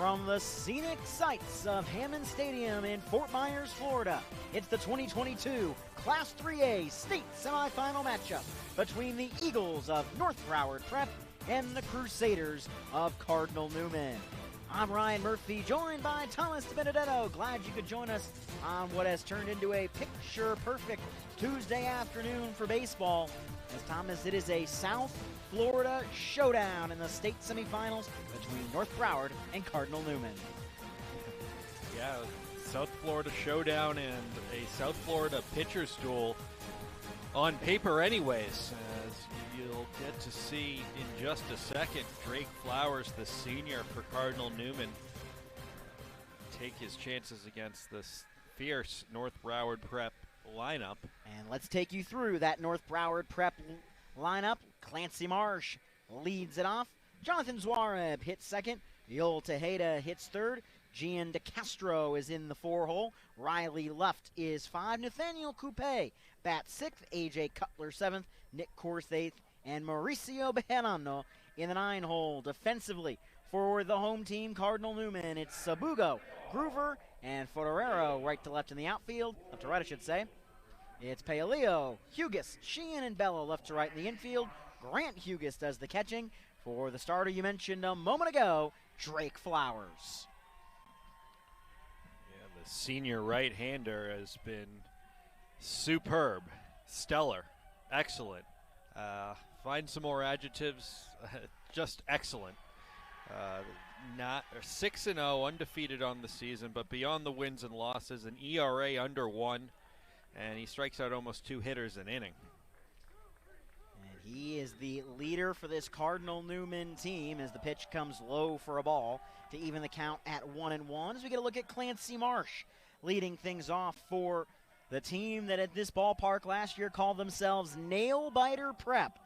From the scenic sights of Hammond Stadium in Fort Myers, Florida, it's the 2022 Class 3A state semifinal matchup between the Eagles of North Broward Prep and the Crusaders of Cardinal Newman. I'm Ryan Murphy, joined by Thomas Benedetto. Glad you could join us on what has turned into a picture-perfect Tuesday afternoon for baseball. As Thomas, it is a South Florida showdown in the state semifinals between North Broward and Cardinal Newman. Yeah, South Florida showdown and a South Florida pitcher's duel on paper anyways, as you'll get to see in just a second. Drake Flowers, the senior for Cardinal Newman, take his chances against this fierce North Broward Prep lineup. And let's take you through that North Broward Prep lineup. Clancy Marsh leads it off. Jonathan Zwareb hits second. Yoel Tejeda hits third. Gian DeCastro is in the 4-hole. Riley Luft is 5. Nathaniel Coupe bats 6th. AJ Cutler 7th. Nick Korth 8th. And Mauricio Bejarano in the 9-hole. Defensively for the home team, Cardinal Newman, it's Sabugo, Groover, and Forero right to left in the outfield. Left to right, I should say. It's Paolillo, Hughes, Sheehan, and Bella left to right in the infield. Grant Hughes does the catching for the starter you mentioned a moment ago, Drake Flowers. Yeah, the senior right-hander has been superb, stellar, excellent. Find some more adjectives, just excellent. Not 6-0, undefeated on the season, but beyond the wins and losses, an ERA under 1, and he strikes out almost 2 hitters an inning. And he is the leader for this Cardinal Newman team as the pitch comes low for a ball to even the count at 1-1. As we get a look at Clancy Marsh leading things off for the team that at this ballpark last year called themselves Nail Biter Prep,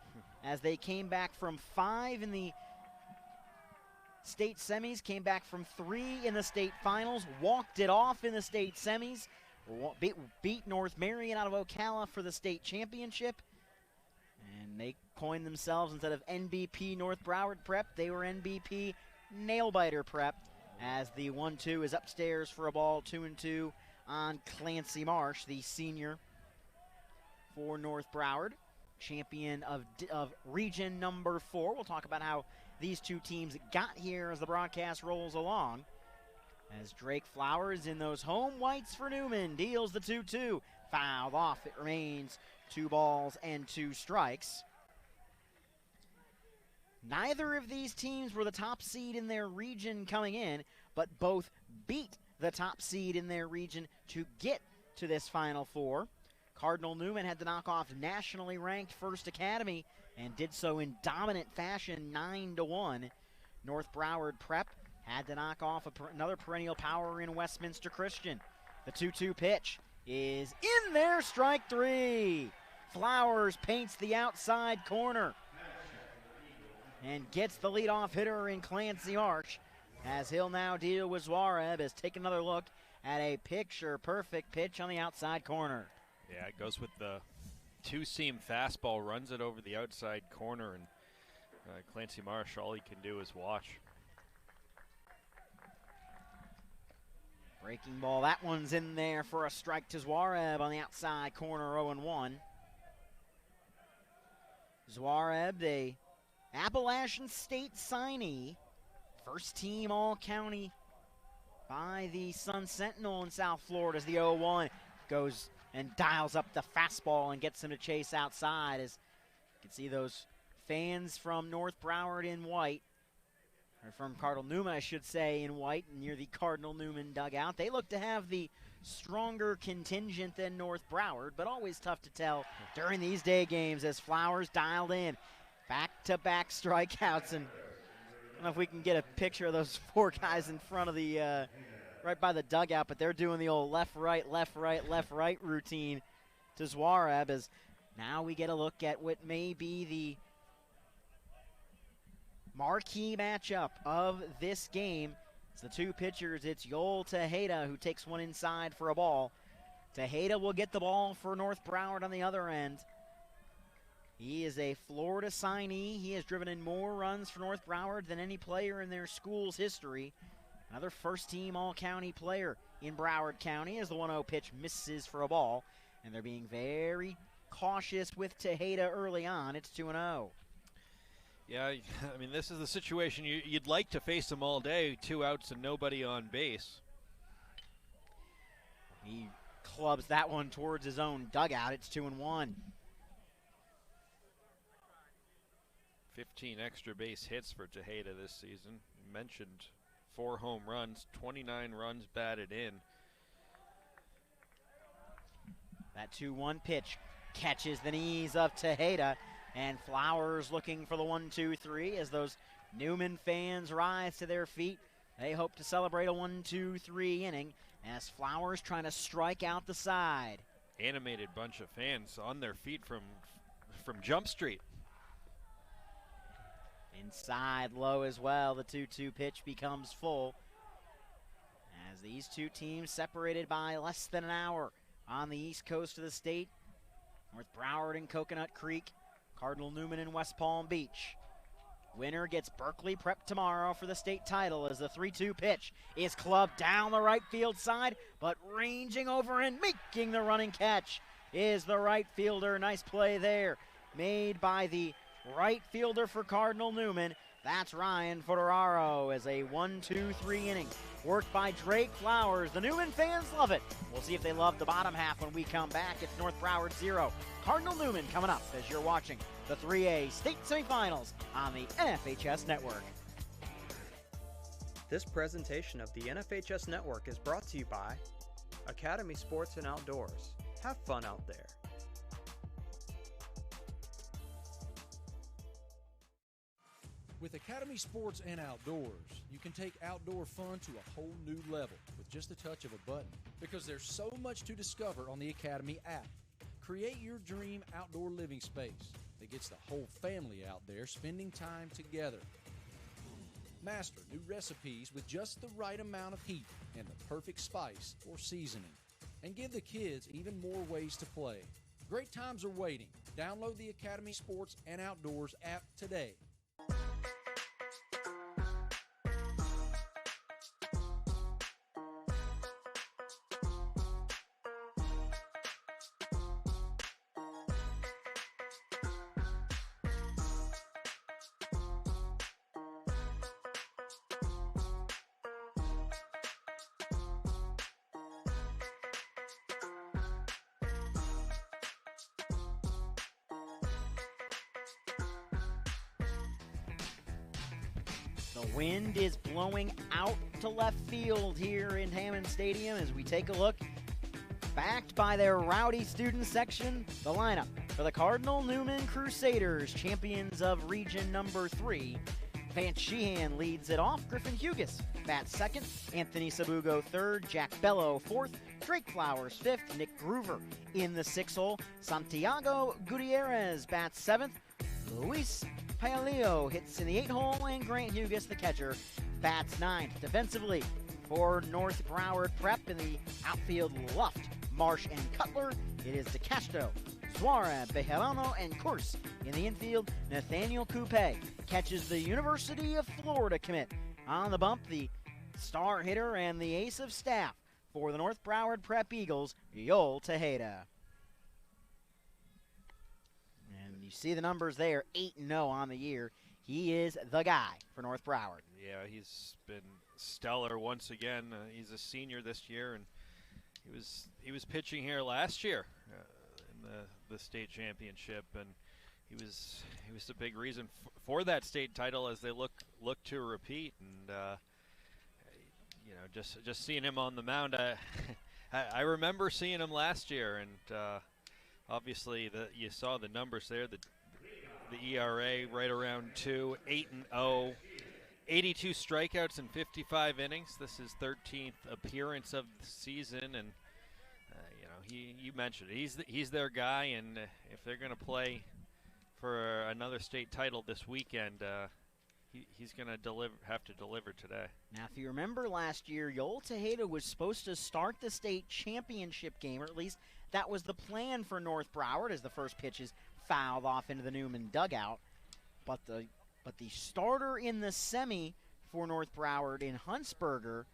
as they came back from 5 in the state semis, came back from 3 in the state finals, walked it off in the state semis, beat North Marion out of Ocala for the state championship, and they coined themselves, instead of NBP North Broward Prep, they were NBP Nail Biter Prep, as the 1-2 is upstairs for a ball, 2-2 on Clancy Marsh, the senior for North Broward, champion of region number 4. We'll talk about how these two teams got here as the broadcast rolls along. As Drake Flowers in those home whites for Newman deals the 2-2. Fouled off. It remains 2 balls and 2 strikes. Neither of these teams were the top seed in their region coming in, but both beat the top seed in their region to get to this Final Four. Cardinal Newman had to knock off nationally ranked First Academy and did so in dominant fashion, 9-1. North Broward Prep had to knock off another perennial power in Westminster Christian. The 2-2 pitch is in there, strike 3. Flowers paints the outside corner and gets the leadoff hitter in Clancy Marsh, as he'll now deal with Zwareb, as take another look at a picture-perfect pitch on the outside corner. Yeah, it goes with the 2-seam fastball, runs it over the outside corner, and Clancy Marsh, all he can do is watch. Breaking ball, that one's in there for a strike to Zwareb on the outside corner, 0-1. Zwareb, the Appalachian State signee, first team All-County by the Sun Sentinel in South Florida, as the 0-1 goes and dials up the fastball and gets him to chase outside. As you can see those fans from North Broward in white, or from Cardinal Newman, I should say, in white near the Cardinal Newman dugout. They look to have the stronger contingent than North Broward, but always tough to tell during these day games as Flowers dialed in. Back-to-back strikeouts, and I don't know if we can get a picture of those 4 guys in front of the right by the dugout, but they're doing the old left-right, left-right, left-right routine to Zwareb, as now we get a look at what may be the marquee matchup of this game. It's the 2 pitchers. It's Yoel Tejeda, who takes one inside for a ball. Tejeda will get the ball for North Broward on the other end. He is a Florida signee. He has driven in more runs for North Broward than any player in their school's history. Another first-team All-County player in Broward County as the 1-0 pitch misses for a ball. And they're being very cautious with Tejeda early on. It's 2-0. Yeah, I mean, this is the situation you'd like to face them all day. 2 outs and nobody on base. He clubs that one towards his own dugout. It's 2-1. 15 extra base hits for Tejeda this season. You mentioned 4 home runs, 29 runs batted in. That 2-1 pitch catches the knees of Tejeda, and Flowers looking for the 1-2-3 as those Newman fans rise to their feet. They hope to celebrate a 1-2-3 inning as Flowers trying to strike out the side. Animated bunch of fans on their feet from Jump Street. Inside low as well, the 2-2 pitch becomes full as these two teams separated by less than an hour on the east coast of the state. North Broward and Coconut Creek, Cardinal Newman and West Palm Beach. Winner gets Berkeley Prep tomorrow for the state title as the 3-2 pitch is clubbed down the right field side, but ranging over and making the running catch is the right fielder. Nice play there made by the right fielder for Cardinal Newman. That's Ryan Fodoraro as a 1-2-3 inning worked by Drake Flowers. The Newman fans love it. We'll see if they love the bottom half when we come back. It's North Broward 0, Cardinal Newman coming up as you're watching the 3A state semifinals on the NFHS Network. This presentation of the NFHS Network is brought to you by Academy Sports and Outdoors. Have fun out there. With Academy Sports and Outdoors, you can take outdoor fun to a whole new level with just a touch of a button, because there's so much to discover on the Academy app. Create your dream outdoor living space that gets the whole family out there spending time together. Master new recipes with just the right amount of heat and the perfect spice or seasoning. And give the kids even more ways to play. Great times are waiting. Download the Academy Sports and Outdoors app today. The wind is blowing out to left field here in Hammond Stadium as we take a look. Backed by their rowdy student section, the lineup for the Cardinal Newman Crusaders, champions of Region number 3. Vance Sheehan leads it off. Griffin Hugas bats second. Anthony Sabugo third. Jack Bello fourth. Drake Flowers fifth. Nick Groover in the 6 hole. Santiago Gutierrez bats seventh. Luis Paolillo hits in the 8 hole, and Grant Hugas, the catcher, bats ninth. Defensively for North Broward Prep in the outfield, Luft, Marsh, and Cutler, it is DeCastro, Suarez, Bejarano, and Course. In the infield, Nathaniel Coupe catches the University of Florida commit. On the bump, the star hitter and the ace of staff for the North Broward Prep Eagles, Yoel Tejeda. And you see the numbers there, 8-0 on the year. He is the guy for North Broward. Yeah, he's been stellar once again. He's a senior this year, and he was pitching here last year in the state championship, and he was the big reason for that state title as they look to repeat. And you know, just seeing him on the mound, I remember seeing him last year, and obviously you saw the numbers there. The ERA right around 2, 8-0, 82 strikeouts in 55 innings. This is 13th appearance of the season, and you know, you mentioned it. He's their guy, and if they're going to play for another state title this weekend, he's going to have to deliver today. Now, if you remember last year, Yoel Tejeda was supposed to start the state championship game, or at least that was the plan for North Broward, as the first pitch is fouled off into the Newman dugout. But the starter in the semi for North Broward in Huntsberger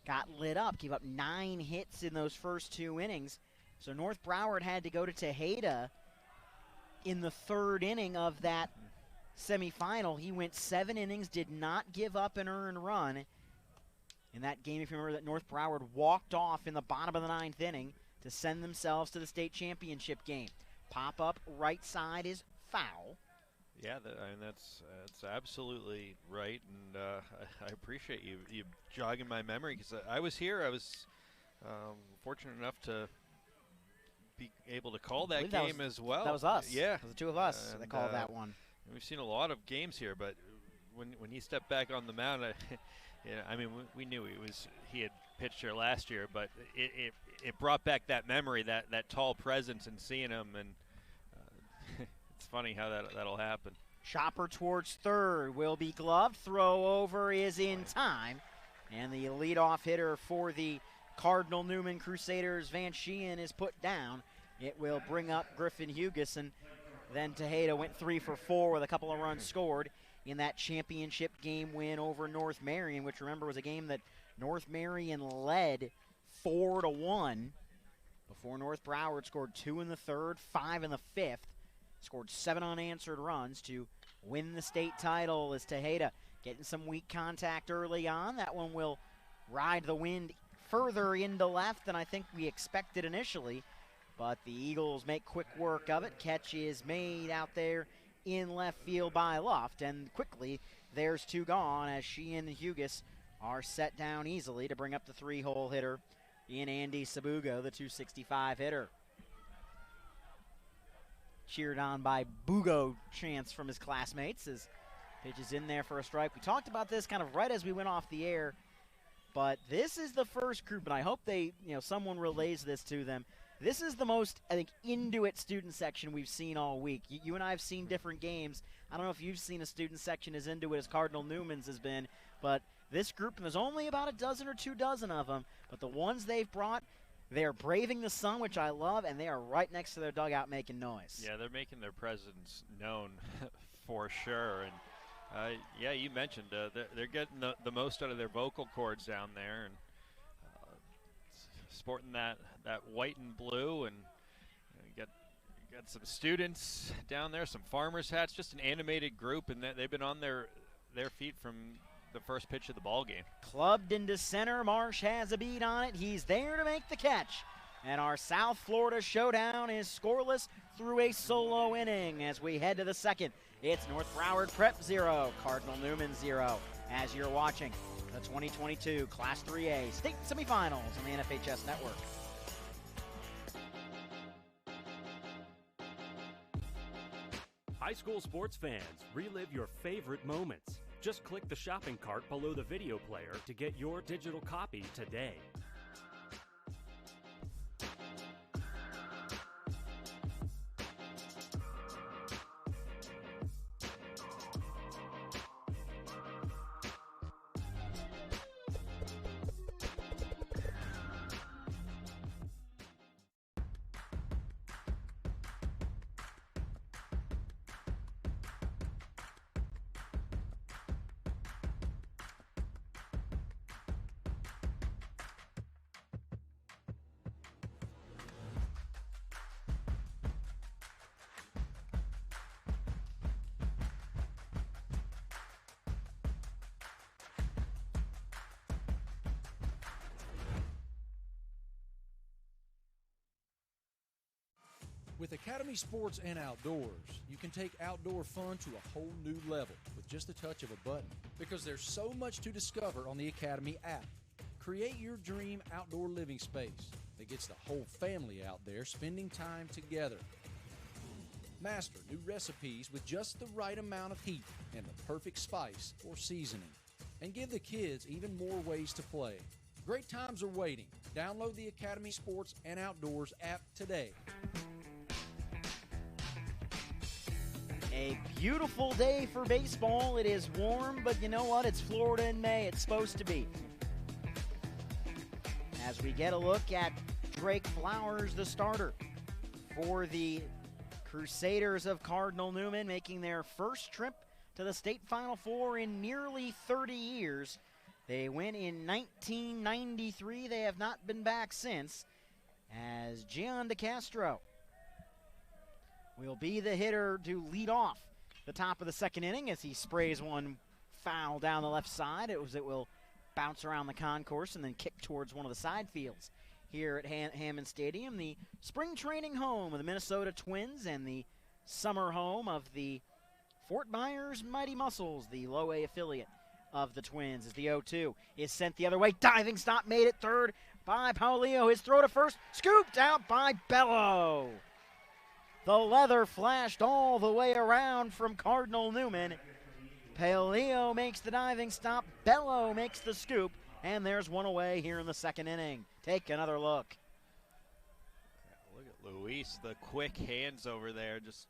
got lit up, gave up 9 hits in those first 2 innings. So North Broward had to go to Tejeda in the 3rd inning of that semifinal. He went 7 innings, did not give up an earned run. In that game, if you remember, that North Broward walked off in the bottom of the 9th inning to send themselves to the state championship game. Pop up right side is foul. Yeah, that's absolutely right, and I appreciate you jogging my memory, because I was here. I was fortunate enough to be able to call that game as well. That was us. Yeah, it was the 2 of us that called that one. We've seen a lot of games here, but when he stepped back on the mound, we knew he had pitched here last year, but it brought back that memory, that tall presence, and seeing him, and it's funny how that'll happen. Chopper towards third will be gloved. Throw over is in time, and the leadoff hitter for the Cardinal Newman Crusaders, Van Sheehan, is put down. It will bring up Griffin Hugus, and then Tejeda went 3 for 4 with a couple of runs scored in that championship game win over North Marion, which, remember, was a game that North Marion led 4-1 before North Broward scored 2 in the 3rd, 5 in the 5th, scored 7 unanswered runs to win the state title. As Tejeda getting some weak contact early on. That one will ride the wind further into left than I think we expected initially, but the Eagles make quick work of it. Catch is made out there in left field by Luft, and quickly there's 2 gone as Sheehan and Hugus are set down easily to bring up the 3-hole hitter in Andy Sabugo, the 265 hitter. Cheered on by Bugo chants from his classmates as pitches in there for a strike. We talked about this kind of right as we went off the air, but this is the first group, and I hope someone relays this to them. This is the most, I think, into it student section we've seen all week. You and I have seen different games. I don't know if you've seen a student section as into it as Cardinal Newman's has been, but this group, and there's only about a dozen or 2 dozen of them, but the ones they've brought, they're braving the sun, which I love, and they are right next to their dugout making noise. Yeah, they're making their presence known for sure. And you mentioned they're getting the most out of their vocal cords down there, and sporting that white and blue, and you got some students down there, some farmers' hats, just an animated group, and they've been on their feet from the first pitch of the ball game. Clubbed into center. Marsh has a beat on it. He's there to make the catch. And our South Florida showdown is scoreless through a solo inning as we head to the 2nd. It's North Broward Prep 0, Cardinal Newman 0. As you're watching the 2022 Class 3A state semifinals on the NFHS Network. High school sports fans, relive your favorite moments. Just click the shopping cart below the video player to get your digital copy today. With Academy Sports and Outdoors, you can take outdoor fun to a whole new level with just a touch of a button, because there's so much to discover on the Academy app. Create your dream outdoor living space that gets the whole family out there spending time together. Master new recipes with just the right amount of heat and the perfect spice or seasoning. And give the kids even more ways to play. Great times are waiting. Download the Academy Sports and Outdoors app today. A beautiful day for baseball. It is warm, but you know what? It's Florida in May. It's supposed to be. As we get a look at Drake Flowers, the starter for the Crusaders of Cardinal Newman, making their first trip to the state Final Four in nearly 30 years. They went in 1993. They have not been back since, as Gian DeCastro will be the hitter to lead off the top of the second inning as he sprays one foul down the left side. It will bounce around the concourse and then kick towards one of the side fields here at Hammond Stadium, the spring training home of the Minnesota Twins and the summer home of the Fort Myers Mighty Muscles, the low A affiliate of the Twins. As the 0-2 is sent the other way. Diving stop made it third by Paulio. His throw to first, scooped out by Bello. The leather flashed all the way around from Cardinal Newman. Paulio makes the diving stop. Bello makes the scoop. And there's one away here in the second inning. Take another look. Look at Luis, the quick hands over there, just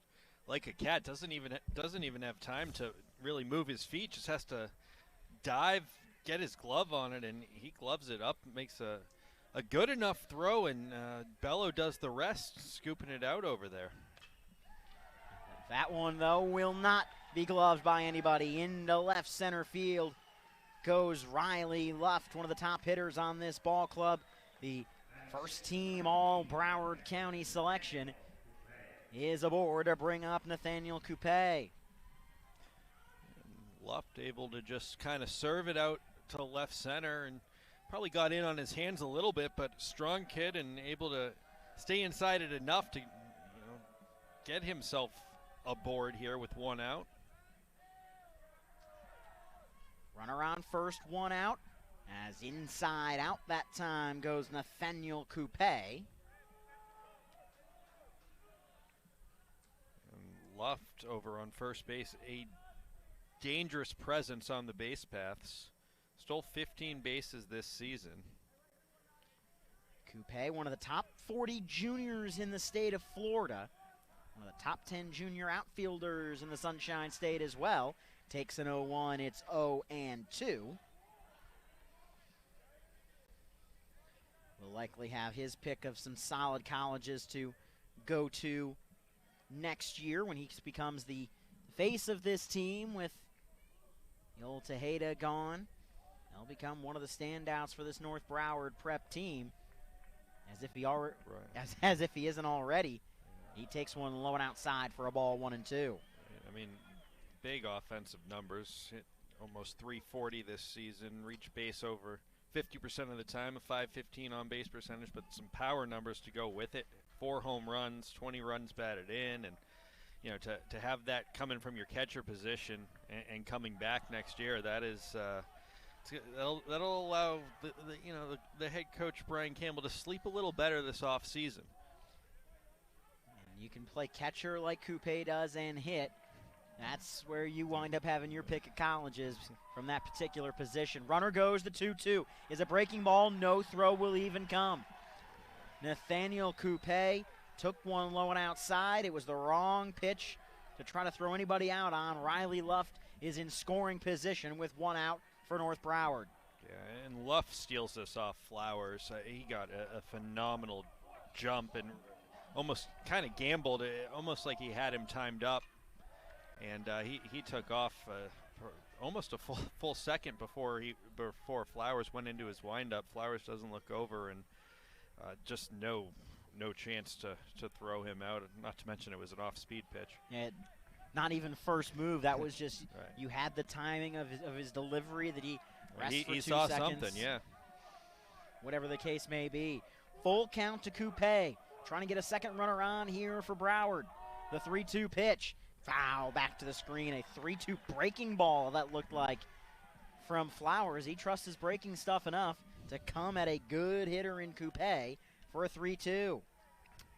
like a cat. Doesn't even have time to really move his feet. Just has to dive, get his glove on it, and he gloves it up. Makes a good enough throw, and Bello does the rest, scooping it out over there. That one, though, will not be gloved by anybody. Into left center field goes Riley Luft, one of the top hitters on this ball club. The first team all Broward County selection is aboard to bring up Nathaniel Coupe. Luft able to just kind of serve it out to left center, and probably got in on his hands a little bit, but strong kid and able to stay inside it enough to get himself aboard here with one out. Runner on first, one out. As inside out that time goes Nathaniel Coupe. And Luft over on first base, a dangerous presence on the base paths. Stole 15 bases this season. Coupe, one of the top 40 juniors in the state of Florida. One of the top 10 junior outfielders in the Sunshine State as well. Takes an 0-1, it's 0-2. Will likely have his pick of some solid colleges to go to next year when he becomes the face of this team with the old Tejeda gone. He'll become one of the standouts for this North Broward prep team. As if he already, as if he isn't already. He takes one low and outside for a ball, 1-2. I mean, big offensive numbers. Hit almost 340 this season. Reached base over 50% of the time, a .515 on base percentage, but some power numbers to go with it. 4 home runs, 20 runs batted in, and to have that coming from your catcher position and coming back next year, that is that'll allow the head coach Brian Campbell to sleep a little better this off season. You can play catcher like Coupe does and hit. That's where you wind up having your pick of colleges from that particular position. Runner goes, the 2-2 is a breaking ball. No throw will even come. Nathaniel Coupe took one low and outside. It was the wrong pitch to try to throw anybody out on. Riley Luft is in scoring position with one out for North Broward. Yeah, and Luft steals this off Flowers. He got a phenomenal jump and almost kind of gambled, almost like he had him timed up. And he took off for almost a full second before Flowers went into his windup. Flowers doesn't look over, and just no chance to throw him out. Not to mention it was an off-speed pitch. Yeah, not even first move. That was just right. You had the timing of his delivery that he rested for 2 saw seconds. Something, yeah. Whatever the case may be. Full count to Coupe. Trying to get a second runner on here for Broward. The 3-2 pitch. Foul back to the screen. A 3-2 breaking ball that looked like from Flowers. He trusts his breaking stuff enough to come at a good hitter in Coupe for a 3-2.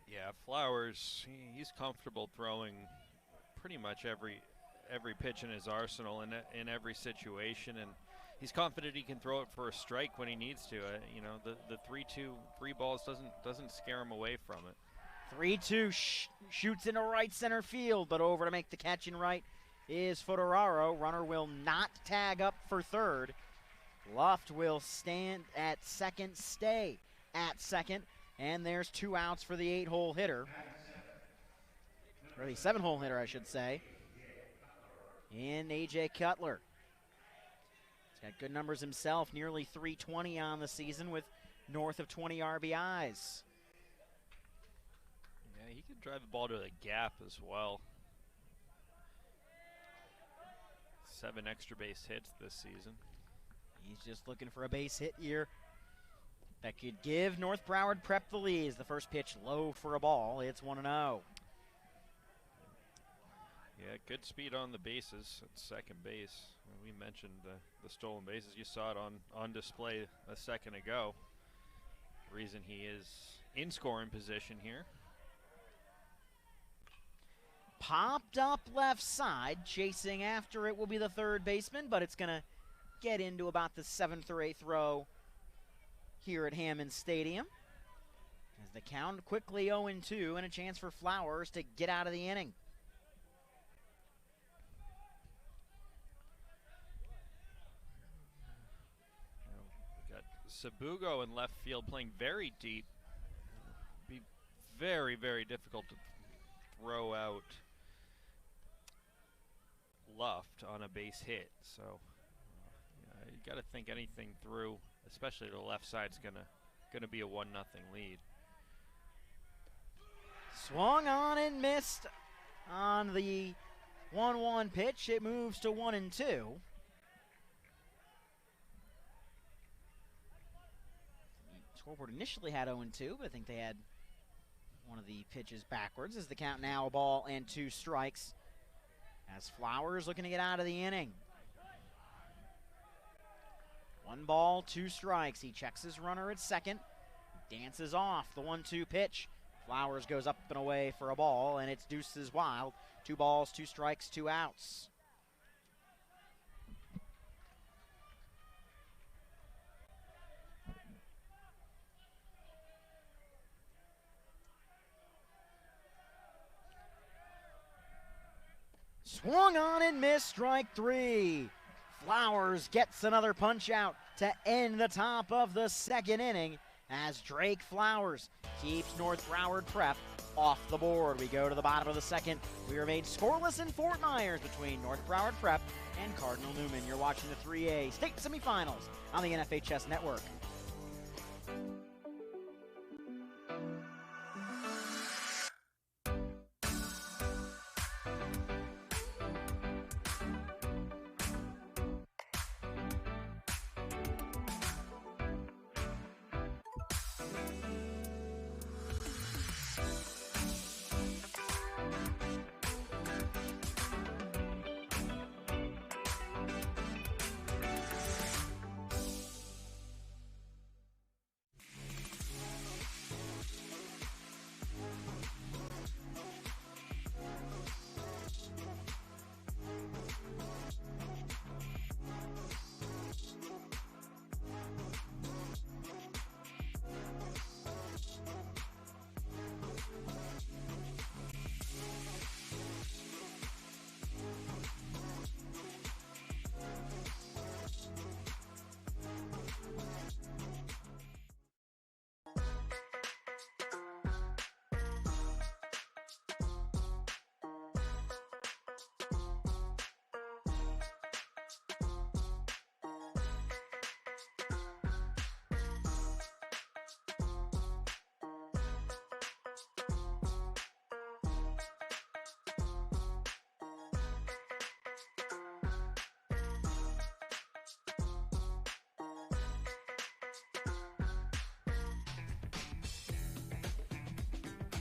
Yeah, Flowers, he's comfortable throwing pretty much every pitch in his arsenal in every situation, and he's confident he can throw it for a strike when he needs to. The 3-2 free balls doesn't scare him away from it. 3-2 shoots into right center field, but over to make the catch in right is Foderaro. Runner will not tag up for third. Luft will stand at second, stay at second, and there's 2 outs for the 8-hole hitter. Or the 7-hole hitter, I should say. in A.J. Cutler. He's got good numbers himself, nearly 320 on the season with north of 20 RBIs. Yeah, he can drive the ball to the gap as well. 7 extra base hits this season. He's just looking for a base hit here that could give North Broward Prep the lead. The first pitch low for a ball. It's 1-0. Yeah, good speed on the bases at second base. We mentioned the stolen bases. You saw it on display a second ago. Reason he is in scoring position here. Popped up left side. Chasing after it will be the third baseman, but it's going to get into about the 7th or 8th row here at Hammond Stadium. As the count quickly 0-2 and a chance for Flowers to get out of the inning. We got Sabugo in left field playing very deep. Be very, very difficult to throw out Luft on a base hit. So you got to think anything through, especially the left side's gonna be a 1-0 lead. Swung on and missed on the 1-1 pitch. It moves to 1-2. The scoreboard initially had 0-2, but I think they had one of the pitches backwards. As the count now 1-2 strikes. As Flowers looking to get out of the inning. 1-2 strikes. He checks his runner at second. Dances off the 1-2 pitch. Flowers goes up and away for a ball, and it's deuces wild. 2 balls, 2 strikes, 2 outs. Swung on and missed, strike 3. Flowers gets another punch out to end the top of the second inning as Drake Flowers keeps North Broward Prep off the board. We go to the bottom of the second. We are made scoreless in Fort Myers between North Broward Prep and Cardinal Newman. You're watching the 3A state semifinals on the NFHS Network.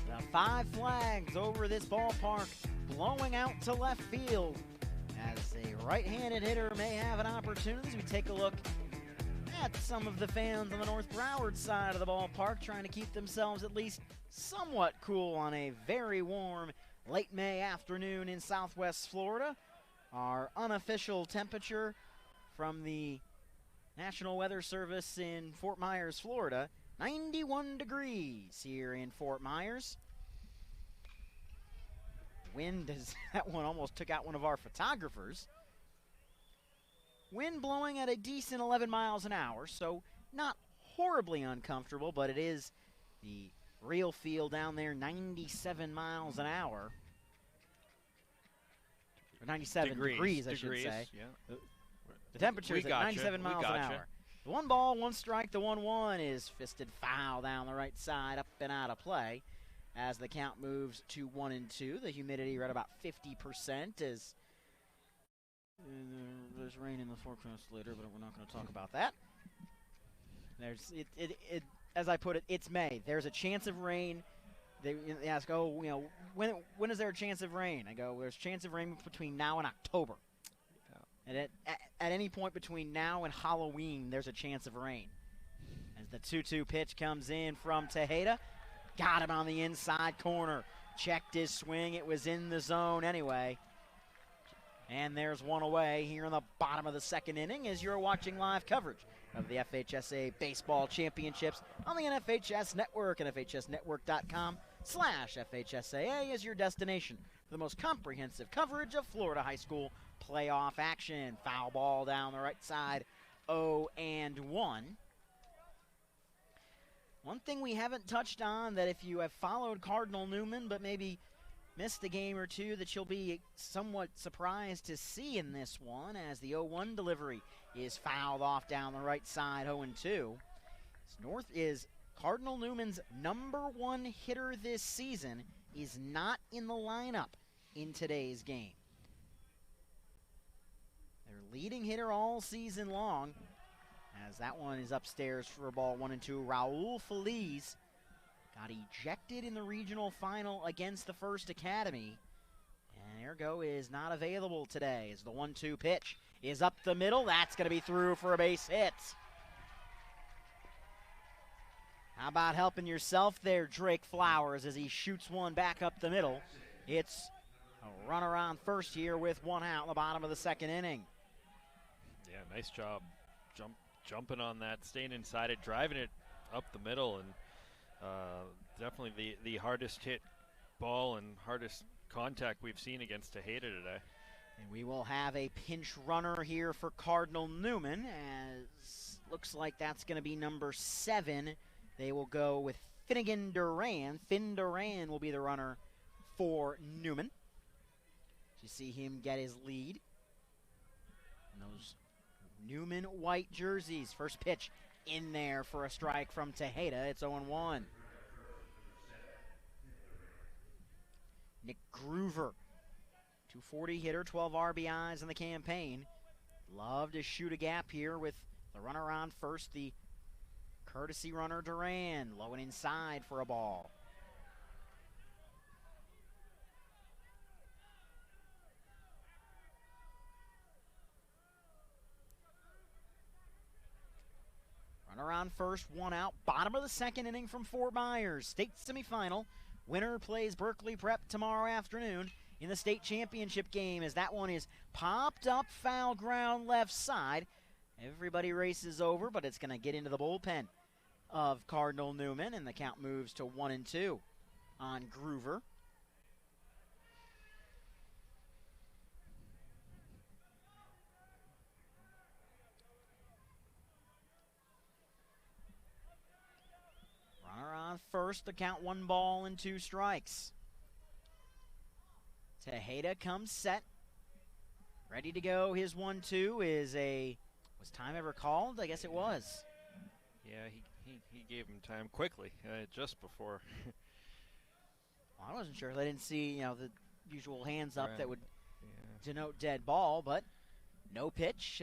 The 5 flags over this ballpark, blowing out to left field as a right-handed hitter may have an opportunity. As we take a look at some of the fans on the North Broward side of the ballpark trying to keep themselves at least somewhat cool on a very warm late May afternoon in Southwest Florida. Our unofficial temperature from the National Weather Service in Fort Myers, Florida, 91 degrees here in Fort Myers. Wind is, that one almost took out one of our photographers. Wind blowing at a decent 11 miles an hour, so not horribly uncomfortable, but it is the real feel down there, 97 miles an hour. Or 97 degrees, I should say. Yeah. The temperature is at 97 miles an hour. The 1 ball, 1 strike. The 1-1 is fisted foul down the right side, up and out of play. As the count moves to 1-2, the humidity right about 50% as there's rain in the forecast later, but we're not going to talk about that. There's as I put it, it's May. There's a chance of rain. They ask, when is there a chance of rain? I go, there's a chance of rain between now and October. Yeah. And at any point between now and Halloween, there's a chance of rain. As the 2-2 pitch comes in from Tejeda, got him on the inside corner. Checked his swing. It was in the zone anyway. And there's one away here in the bottom of the second inning as you're watching live coverage of the FHSA Baseball Championships on the NFHS Network. NFHSnetwork.com/FHSAA is your destination for the most comprehensive coverage of Florida high school playoff action. Foul ball down the right side, 0-1. One thing we haven't touched on that if you have followed Cardinal Newman but maybe missed a game or two that you'll be somewhat surprised to see in this one as the 0-1 delivery is fouled off down the right side, 0-2. North is Cardinal Newman's #1 hitter this season is not in the lineup in today's game. Their leading hitter all season long, as that one is upstairs for a ball 1-2. Raul Feliz got ejected in the regional final against the First Academy. And Ergo is not available today as the 1-2 pitch is up the middle. That's going to be through for a base hit. How about helping yourself there, Drake Flowers, as he shoots one back up the middle. It's a runner on first here with one out in the bottom of the second inning. Yeah, nice job jumping on that, staying inside it, driving it up the middle, and definitely the hardest hit ball and hardest contact we've seen against Tejeda today. And we will have a pinch runner here for Cardinal Newman, as looks like that's going to be number 7. They will go with Finnegan Duran. Finn Duran will be the runner for Newman. You see him get his lead. And those Newman white jerseys. First pitch in there for a strike from Tejeda. It's 0-1. Nick Groover, 240 hitter, 12 RBIs in the campaign. Love to shoot a gap here with the runner on first, the courtesy runner Duran, low and inside for a ball. Runner on first, one out. Bottom of the second inning from Fort Myers. State semifinal. Winner plays Berkeley Prep tomorrow afternoon in the state championship game, as that one is popped up foul ground left side. Everybody races over, but it's going to get into the bullpen of Cardinal Newman, and the count moves to 1-2 on Groover. Runner on first, the count 1 ball and 2 strikes. Tejeda comes set, ready to go. His 1-2 is was time ever called? I guess it was. Yeah, he gave him time quickly, just before. Well, I wasn't sure. I didn't see, the usual hands up that would denote dead ball, but no pitch.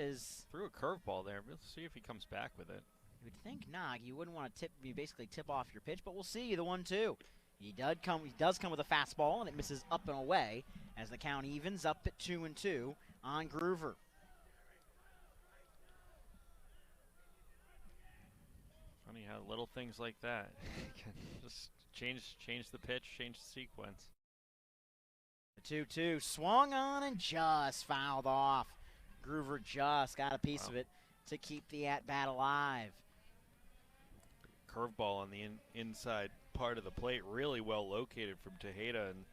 Threw a curveball there. We'll see if he comes back with it. You would think not. You wouldn't want to basically tip off your pitch, but we'll see. The 1-2. He does come with a fastball, and it misses up and away as the count evens up at 2-2 on Groover. Funny how little things like that can just change the pitch, change the sequence. The 2-2 swung on and just fouled off. Groover just got a piece of it to keep the at-bat alive. Curveball on the inside part of the plate, really well located from Tejeda, and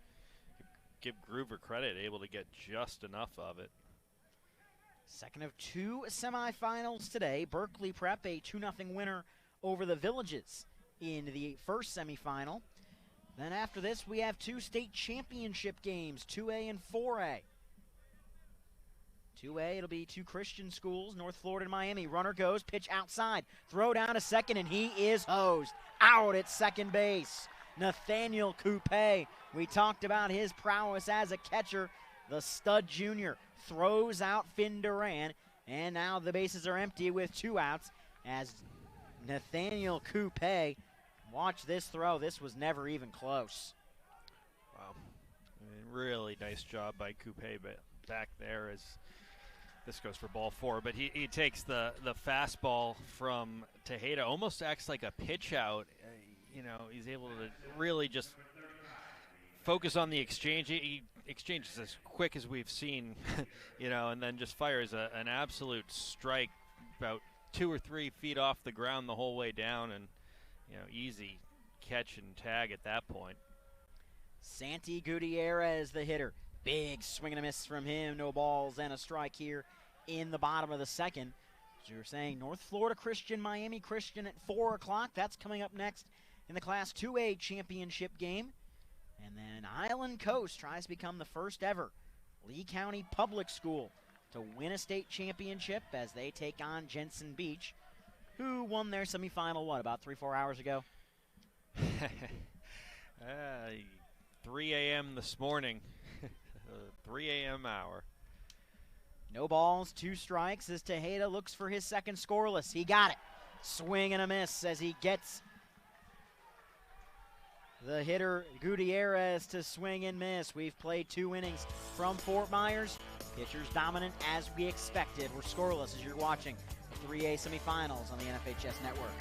give Groover credit, able to get just enough of it. Second of 2 semifinals today. Berkeley Prep, a 2-0 winner over the Villages in the first semifinal. Then after this, we have 2 state championship games, 2A and 4A. 2A, it'll be two Christian schools, North Florida and Miami. Runner goes, pitch outside, throw down to second, and he is hosed out at second base. Nathaniel Coupe, we talked about his prowess as a catcher. The stud junior throws out Finn Duran, and now the bases are empty with 2 outs as Nathaniel Coupe, watch this throw. This was never even close. Wow. Really nice job by Coupe back there as this goes for ball 4. But he takes the fastball from Tejeda, almost acts like a pitch out. He's able to really just focus on the exchange. He exchanges as quick as we've seen, and then just fires an absolute strike about 2 or 3 feet off the ground the whole way down, and easy catch and tag at that point. Santi Gutierrez, the hitter. Big swing and a miss from him. No balls and a strike here in the bottom of the second. As you were saying, North Florida Christian, Miami Christian at 4 o'clock. That's coming up next in the Class 2A championship game. And then Island Coast tries to become the first ever Lee County Public School to win a state championship as they take on Jensen Beach, who won their semifinal, about 3-4 hours ago? 3 a.m. this morning. 3 a.m. hour. No balls, 2 strikes as Tejeda looks for his second scoreless. He got it. Swing and a miss as he gets the hitter Gutierrez to swing and miss. We've played 2 innings from Fort Myers. Pitchers dominant as we expected. We're scoreless as you're watching the 3A semifinals on the NFHS Network.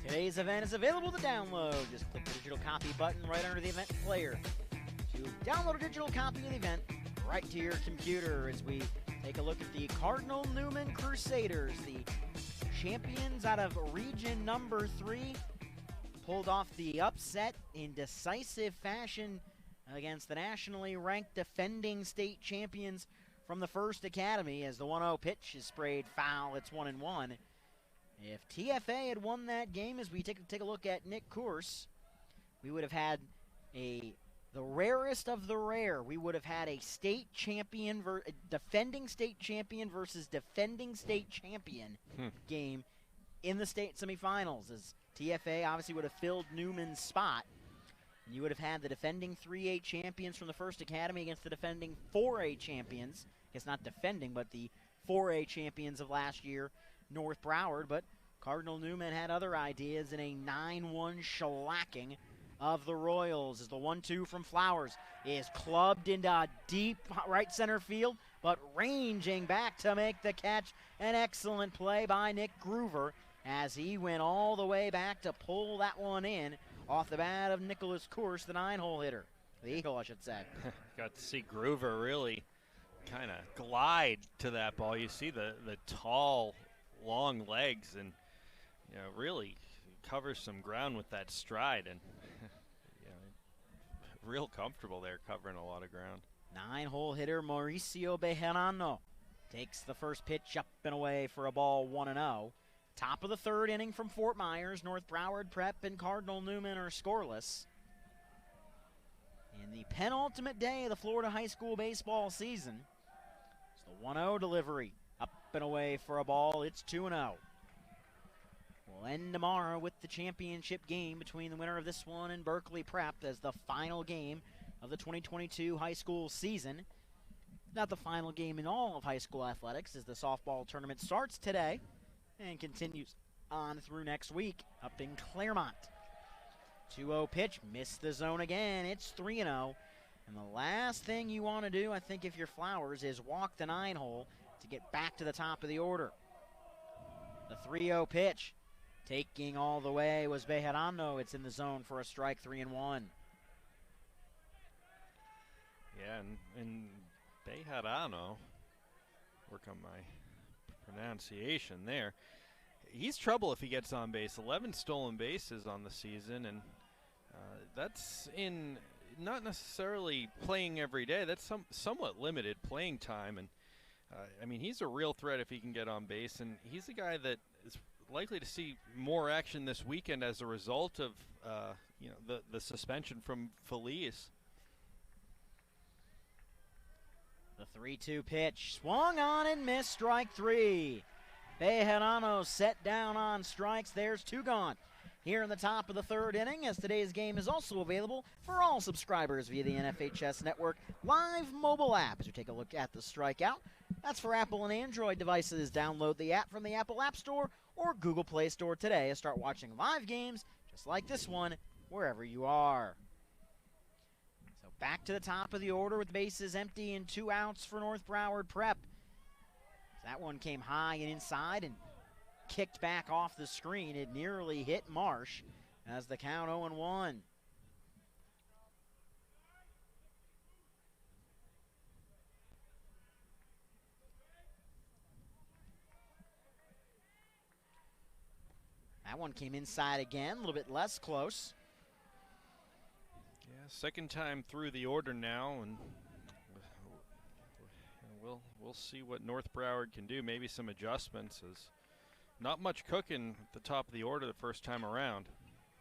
Today's event is available to download. Just click the digital copy button right under the event player to download a digital copy of the event right to your computer as we take a look at the Cardinal Newman Crusaders, the champions out of region number 3, pulled off the upset in decisive fashion against the nationally ranked defending state champions from the First Academy as the 1-0 pitch is sprayed foul. It's 1-1. If TFA had won that game, as we take a look at Nick Course, we would have had the rarest of the rare. We would have had a state champion, defending state champion versus defending state champion game in the state semifinals, as TFA obviously would have filled Newman's spot. And you would have had the defending 3A champions from the First Academy against the defending 4A champions. I guess not defending, but the 4A champions of last year, North Broward. But Cardinal Newman had other ideas in a 9-1 shellacking of the Royals as the 1-2 from Flowers is clubbed into deep right center field, but ranging back to make the catch. An excellent play by Nick Groover as he went all the way back to pull that one in off the bat of Nicholas Course, the 9-hole hitter. The Eagle, I should say. Got to see Groover really kind of glide to that ball. You see the tall, long legs, and really covers some ground with that stride, and real comfortable there covering a lot of ground. 9-hole hitter Mauricio Bejarano takes the first pitch up and away for a ball 1-0. Top of the third inning from Fort Myers. North Broward Prep and Cardinal Newman are scoreless. In the penultimate day of the Florida high school baseball season, it's the 1-0 delivery. Up and away for a ball. It's 2-0. We'll end tomorrow with the championship game between the winner of this one and Berkeley Prep as the final game of the 2022 high school season. Not the final game in all of high school athletics, as the softball tournament starts today and continues on through next week up in Claremont. 2-0 pitch, missed the zone again. It's 3-0. And the last thing you want to do, I think, if you're Flowers, is walk the 9-hole to get back to the top of the order. The 3-0 pitch, taking all the way, was Bejarano. It's in the zone for a strike, 3-1. Yeah, and Bejarano, work on my pronunciation there. He's trouble if he gets on base. 11 stolen bases on the season, and that's in not necessarily playing every day. That's somewhat limited playing time, and I mean, he's a real threat if he can get on base, and he's a guy that is likely to see more action this weekend as a result of the suspension from Feliz. The 3-2 pitch, swung on and missed, strike 3. Bejarano set down on strikes. There's 2 gone here in the top of the third inning, as today's game is also available for all subscribers via the NFHS Network live mobile app. As we take a look at the strikeout, that's for Apple and Android devices. Download the app from the Apple App Store or Google Play Store today and start watching live games just like this one wherever you are. So back to the top of the order with bases empty and 2 outs for North Broward Prep. That one came high and inside and kicked back off the screen. It nearly hit Marsh as the count 0-1. That one came inside again, a little bit less close. Yeah, second time through the order now, and we'll see what North Broward can do. Maybe some adjustments, as not much cooking at the top of the order the first time around.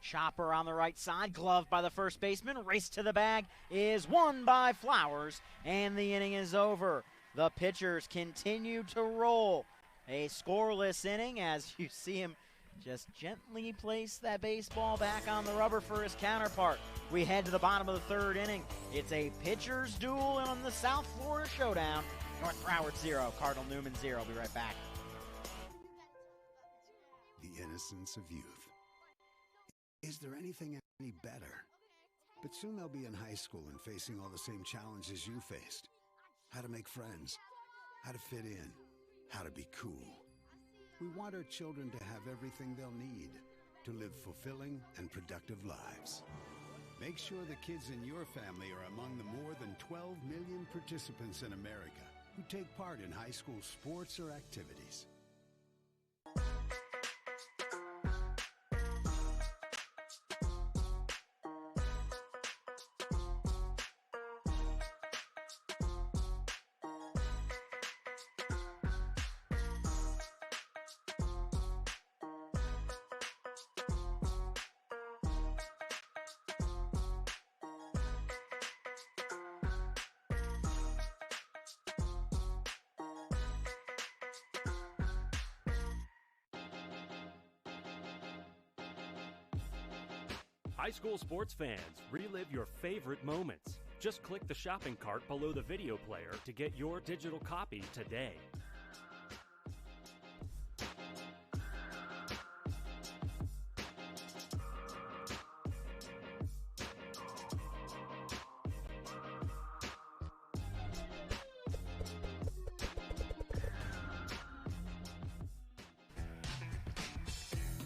Chopper on the right side, gloved by the first baseman. Race to the bag is won by Flowers, and the inning is over. The pitchers continue to roll. A scoreless inning as you see him just gently place that baseball back on the rubber for his counterpart. We head to the bottom of the third inning. It's a pitcher's duel on the South Florida Showdown. North Broward 0, Cardinal Newman 0. I'll be right back. The innocence of youth. Is there anything any better? But soon they'll be in high school and facing all the same challenges you faced. How to make friends, how to fit in, how to be cool. We want our children to have everything they'll need to live fulfilling and productive lives. Make sure the kids in your family are among the more than 12 million participants in America who take part in high school sports or activities. High school sports fans, relive your favorite moments. Just click the shopping cart below the video player to get your digital copy today.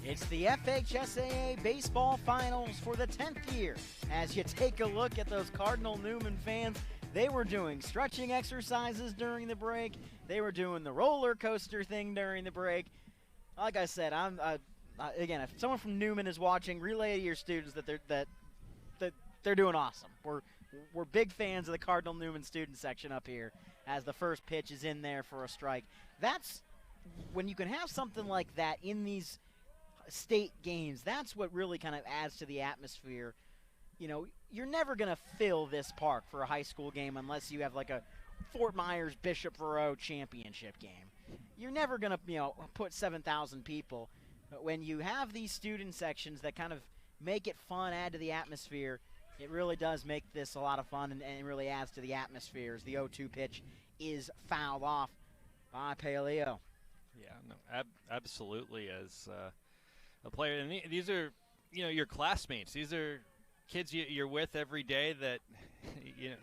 It's the FHSAA Baseball Finals for the 10th year. As you take a look at those Cardinal Newman fans, they were doing stretching exercises during the break. They were doing the roller coaster thing during the break. Like I said, again, if someone from Newman is watching, relay to your students that they're doing awesome. we're big fans of the Cardinal Newman student section up here as the first pitch is in there for a strike. That's when you can have something like that in these state games. That's what really kind of adds to the atmosphere. You know, you're never going to fill this park for a high school game unless you have like a Fort Myers Bishop Verot championship game. You're never going to, you know, put 7,000 people. But when you have these student sections that kind of make it fun, add to the atmosphere, it really does make this a lot of fun and really adds to the atmosphere as the 0-2 pitch is fouled off by Paleo. Yeah, no, absolutely. As a player, and these are, you know, your classmates. These are kids you're with every day that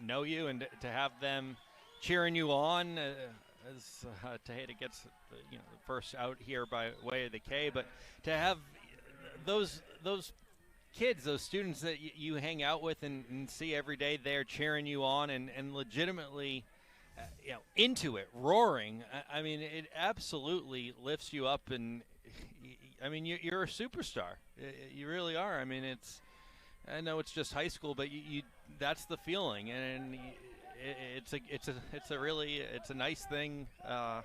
know you, and to have them cheering you on as Tejeda gets the first out here by way of the K, but to have those kids, those students that you hang out with and see every day, they're cheering you on and legitimately into it, roaring. I mean, it absolutely lifts you up, and I mean, you're a superstar. You really are. I mean, I know it's just high school, but you that's the feeling, and it's a nice thing, and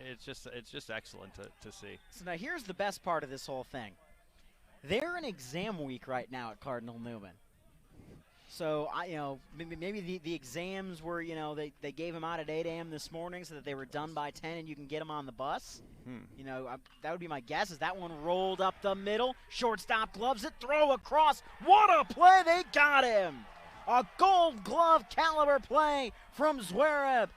it's just excellent to see. So now here's the best part of this whole thing. They're in exam week right now at Cardinal Newman. So maybe the exams were, they gave them out at 8 a.m. this morning so that they were done by 10 and you can get them on the bus. That would be my guess. Is that one rolled up the middle? Shortstop gloves it, throw across. What a play! They got him. A Gold Glove caliber play from Zverev.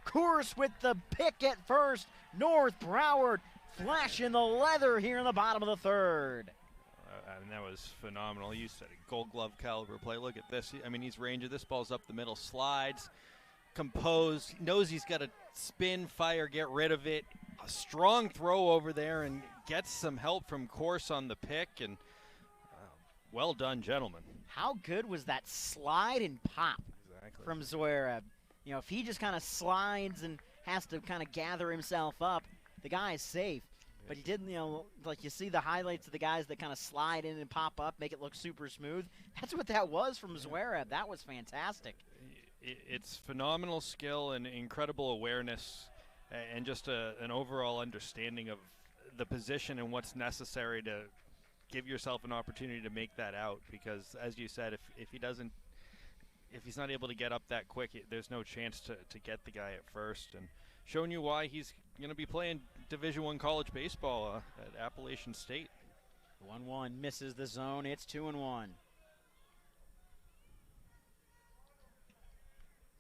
Course with the pick at first. North Broward flashing the leather here in the bottom of the third. And that was phenomenal. You said a Gold Glove caliber play. Look at this. I mean, he's ranging. This ball's up the middle, slides, composed, knows he's got to spin, fire, get rid of it. A strong throw over there and gets some help from course on the pick. And well done, gentlemen. How good was that slide and pop from Zverev? If he just kind of slides and has to kind of gather himself up, the guy is safe. But he didn't, like you see the highlights of the guys that kind of slide in and pop up, make it look super smooth. That's what that was from Zverev. That was fantastic. It's phenomenal skill and incredible awareness and just an overall understanding of the position and what's necessary to give yourself an opportunity to make that out. Because, as you said, if he's not able to get up that quick, there's no chance to get the guy at first. And showing you why he's going to be playing Division I college baseball at Appalachian State. 1-1 misses the zone. It's 2-1.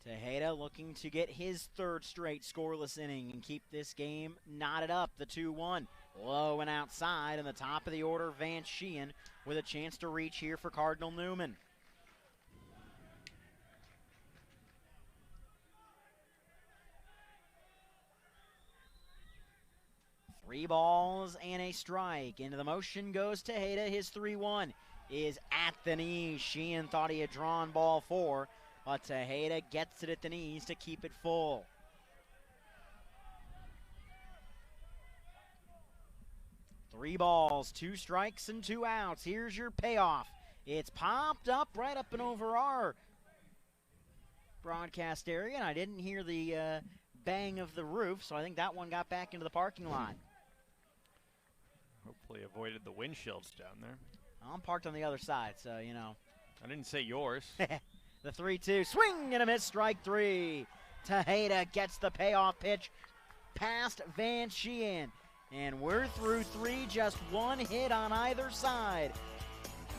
Tejeda looking to get his third straight scoreless inning and keep this game knotted up. The 2-1 low and outside, and the top of the order, Van Sheehan with a chance to reach here for Cardinal Newman. Three balls and a strike. Into the motion goes Tejeda. His 3-1 is at the knees. Sheehan thought he had drawn ball 4, but Tejeda gets it at the knees to keep it full. Three balls, 2 strikes, and 2 outs. Here's your payoff. It's popped up right up and over our broadcast area, and I didn't hear the bang of the roof, so I think that one got back into the parking lot. Hopefully avoided the windshields down there. I'm parked on the other side, so, I didn't say yours. The 3-2, swing and a miss, strike 3. Tejeda gets the payoff pitch past Van Sheehan. And we're through 3, just 1 hit on either side.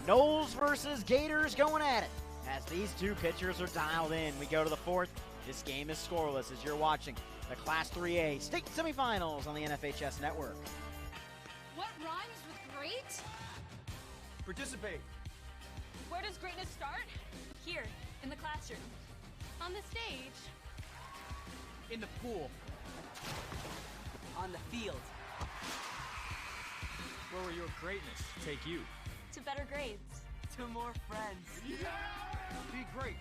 Knowles versus Gators going at it as these 2 pitchers are dialed in. We go to the 4th. This game is scoreless as you're watching the Class 3A state semifinals on the NFHS network. What rhymes with great? Participate. Where does greatness start? Here, in the classroom. On the stage. In the pool. On the field. Where will your greatness take you? To better grades. To more friends. Yeah! Be great.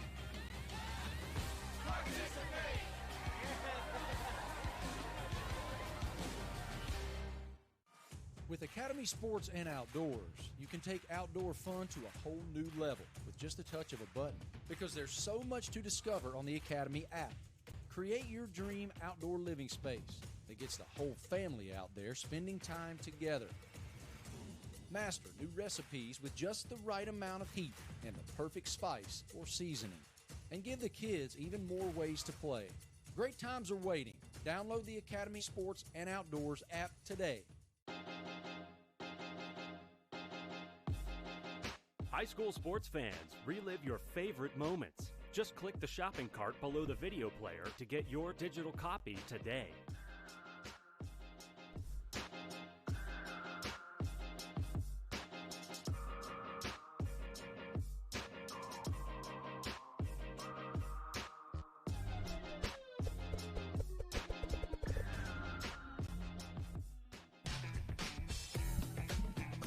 With Academy Sports and Outdoors, you can take outdoor fun to a whole new level with just a touch of a button, because there's so much to discover on the Academy app. Create your dream outdoor living space that gets the whole family out there spending time together. Master new recipes with just the right amount of heat and the perfect spice or seasoning. And give the kids even more ways to play. Great times are waiting. Download the Academy Sports and Outdoors app today. High school sports fans, relive your favorite moments. Just click the shopping cart below the video player to get your digital copy today.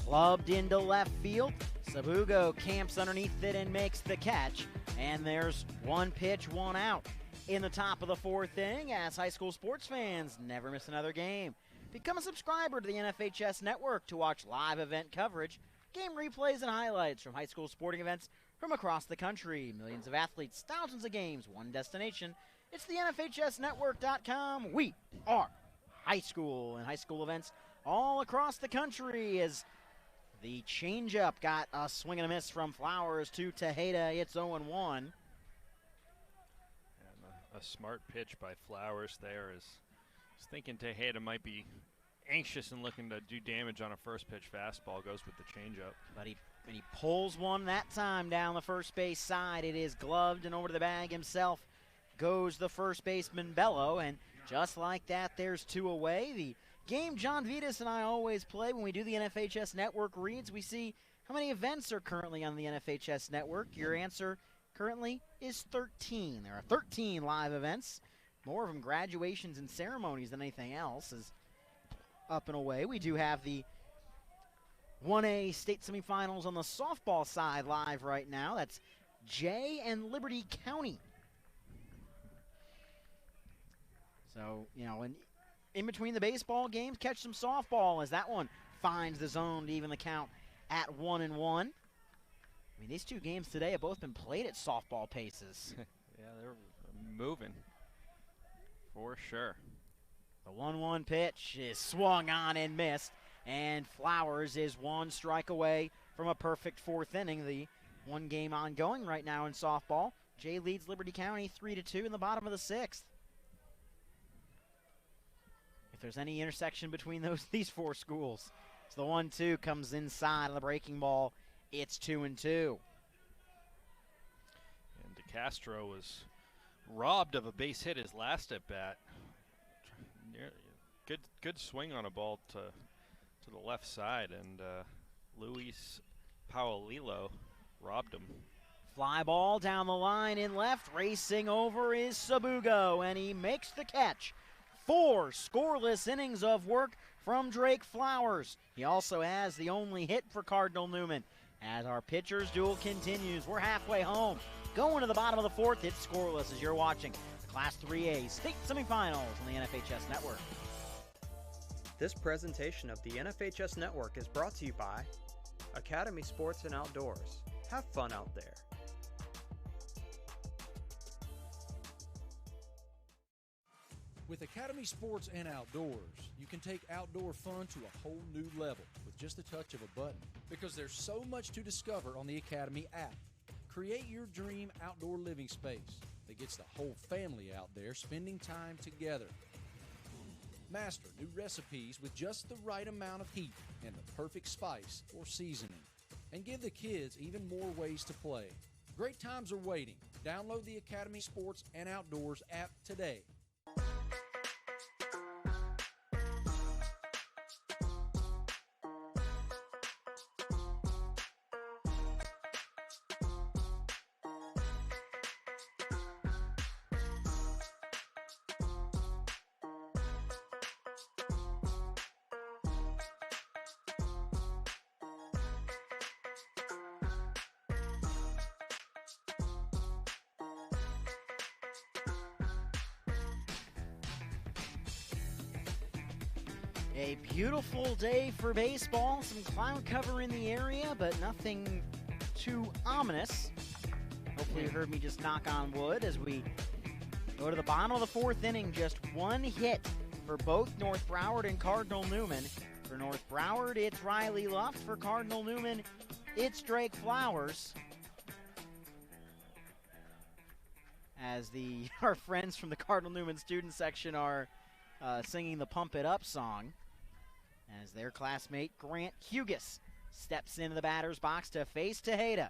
Clubbed into left field. Sabugo camps underneath it and makes the catch. And there's one pitch, one out in the top of the fourth inning as high school sports fans never miss another game. Become a subscriber to the NFHS Network to watch live event coverage, game replays, and highlights from high school sporting events from across the country. Millions of athletes, thousands of games, one destination. It's the NFHSnetwork.com. We are high school and high school events all across the country as the changeup got a swing and a miss from Flowers to Tejeda. It's 0-1. And a smart pitch by Flowers there. Is thinking Tejeda might be anxious and looking to do damage on a first pitch fastball. Goes with the changeup. But he pulls one that time down the first base side. It is gloved, and over to the bag himself goes the first baseman Bello. And just like that, there's two away. The game John Vitas and I always play when we do the NFHS Network reads, we see how many events are currently on the NFHS Network. Your answer currently is 13. There are 13 live events, more of them graduations and ceremonies than anything else. Is up and away. We do have the 1A state semifinals on the softball side live right now. That's Jay and Liberty County. So, you know, in between the baseball games, catch some softball as that one finds the zone to even the count at 1-1. I mean, these two games today have both been played at softball paces. Yeah, they're moving for sure. The 1-1 pitch is swung on and missed, and Flowers is one strike away from a perfect fourth inning. The one game ongoing right now in softball. Jay leads Liberty County 3-2 in the bottom of the sixth. If there's any intersection between these four schools, so the 1-2 comes inside on the breaking ball. It's 2-2. And DeCastro was robbed of a base hit his last at bat. Good swing on a ball to the left side, and Luis Paolillo robbed him. Fly ball down the line in left. Racing over is Sabugo, and he makes the catch. 4 scoreless innings of work from Drake Flowers. He also has the only hit for Cardinal Newman. As our pitchers duel continues, we're halfway home. Going to the bottom of the fourth, it's scoreless as you're watching the Class 3A state semifinals on the NFHS Network. This presentation of the NFHS Network is brought to you by Academy Sports and Outdoors. Have fun out there. With Academy Sports and Outdoors, you can take outdoor fun to a whole new level with just a touch of a button, because there's so much to discover on the Academy app. Create your dream outdoor living space that gets the whole family out there spending time together. Master new recipes with just the right amount of heat and the perfect spice or seasoning. And give the kids even more ways to play. Great times are waiting. Download the Academy Sports and Outdoors app today. A beautiful day for baseball. Some cloud cover in the area, but nothing too ominous. Hopefully you heard me just knock on wood as we go to the bottom of the fourth inning. Just one hit for both North Broward and Cardinal Newman. For North Broward, it's Riley Luft. For Cardinal Newman, it's Drake Flowers. As our friends from the Cardinal Newman student section are singing the Pump It Up song, as their classmate Grant Hughes steps into the batter's box to face Tejeda.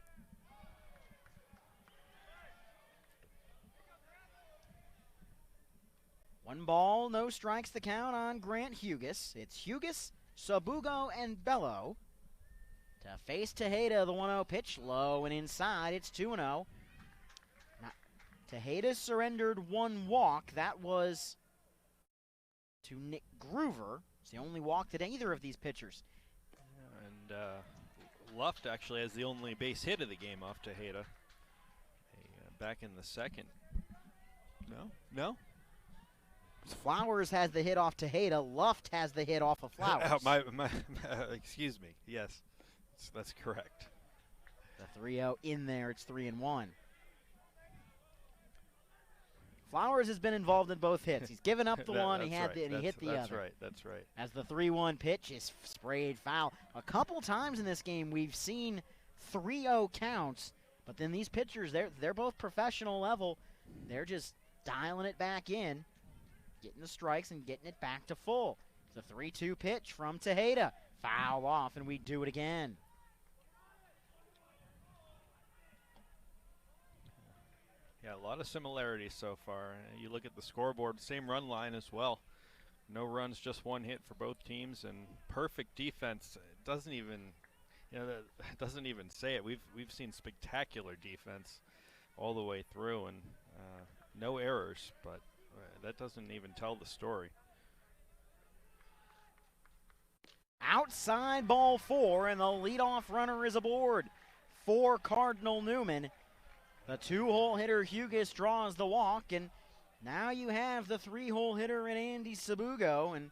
One ball, no strikes, the count on Grant Hughes. It's Hughes, Sabugo, and Bello to face Tejeda. The 1-0 pitch, low and inside. It's 2-0. Tejeda surrendered one walk. That was to Nick Groover. It's the only walk that either of these pitchers. And Luft actually has the only base hit of the game off Tejeda. Back in the second. No? Flowers has the hit off Tejeda. Luft has the hit off of Flowers. Excuse me. Yes, that's correct. The 3-0 in there. It's 3-1. Flowers has been involved in both hits. He's given up the one, he hit the other. That's right. As the 3-1 pitch is sprayed foul. A couple times in this game we've seen 3-0 counts, but then these pitchers, they're both professional level. They're just dialing it back in, getting the strikes and getting it back to full. The 3-2 pitch from Tejeda. Foul off, and we do it again. Yeah, a lot of similarities so far. You look at the scoreboard, same run line as well. No runs, just one hit for both teams, and perfect defense. It doesn't even, that doesn't even say it. We've seen spectacular defense all the way through, and no errors, but that doesn't even tell the story. Outside ball 4, and the leadoff runner is aboard for Cardinal Newman. The 2-hole hitter Hughes draws the walk, and now you have the 3-hole hitter in Andy Sabugo, and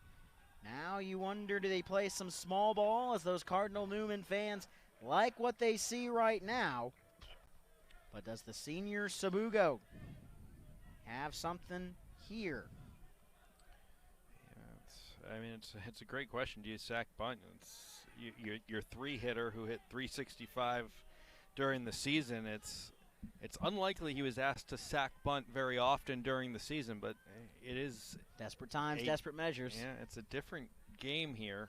now you wonder, do they play some small ball, as those Cardinal Newman fans like what they see right now? But does the senior Sabugo have something here? Yeah, it's a great question. Do you sack bunt? It's your 3-hitter who hit 365 during the season. It's unlikely he was asked to sack bunt very often during the season, but it is desperate times, desperate measures. Yeah, it's a different game here.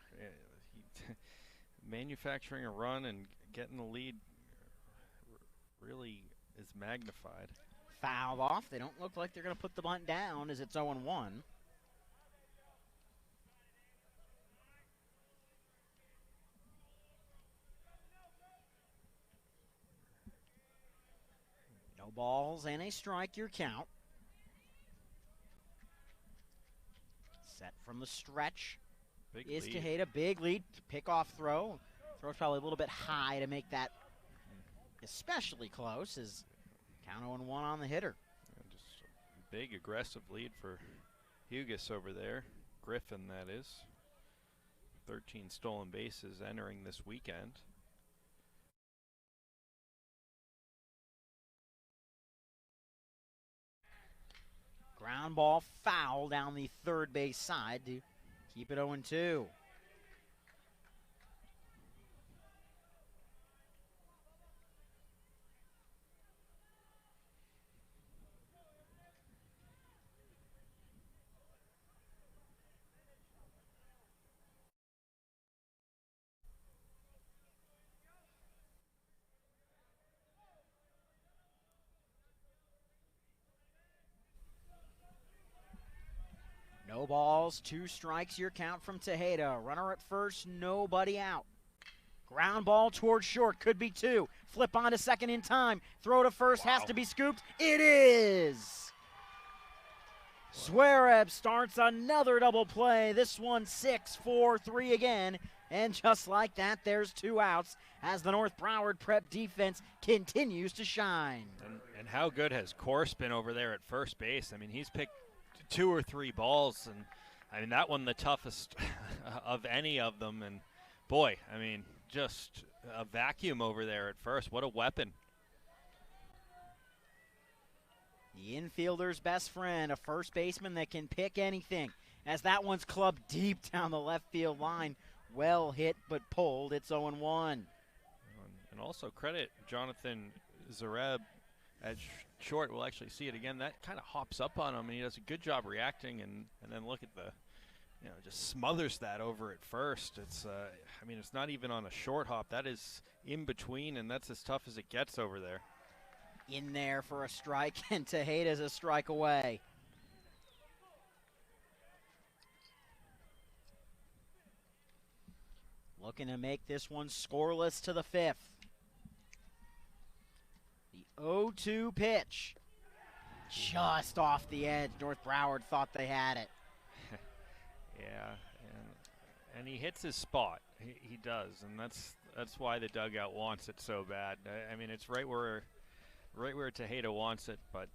Manufacturing a run and getting the lead really is magnified. Fouled off. They don't look like they're going to put the bunt down as it's 0-1. No balls and a strike, your count. Set from the stretch is Tejeda. Big lead, pick-off throw. Throw's probably a little bit high to make that especially close, as count 0-1 on the hitter. Just a big aggressive lead for Hughes over there. Griffin, that is. 13 stolen bases entering this weekend. Ground ball foul down the third base side to keep it 0-2. No balls, 2 strikes, your count from Tejeda. Runner at first, nobody out. Ground ball towards short, could be 2. Flip on to second in time. Throw to first, has to be scooped. It is! Zwereb starts another double play. This one 6-4-3 again. And just like that, there's 2 outs as the North Broward Prep defense continues to shine. And how good has Corse been over there at first base? I mean, he's picked 2 or 3 balls, and I mean, that one the toughest of any of them. And, boy, I mean, just a vacuum over there at first. What a weapon. The infielder's best friend, a first baseman that can pick anything, as that one's clubbed deep down the left field line. Well hit but pulled. It's 0-1. And also credit Jonathan Zareb at short. We'll actually see it again. That kind of hops up on him, and he does a good job reacting. And then look at the, just smothers that over at first. It's, I mean, it's not even on a short hop. That is in between, and that's as tough as it gets over there. In there for a strike, and Tejeda's a strike away. Looking to make this one scoreless to the 5th. The 0-2 pitch. Just off the edge. North Broward thought they had it. Yeah, and he hits his spot. He does, and that's why the dugout wants it so bad. I mean, it's right where Tejeda wants it, but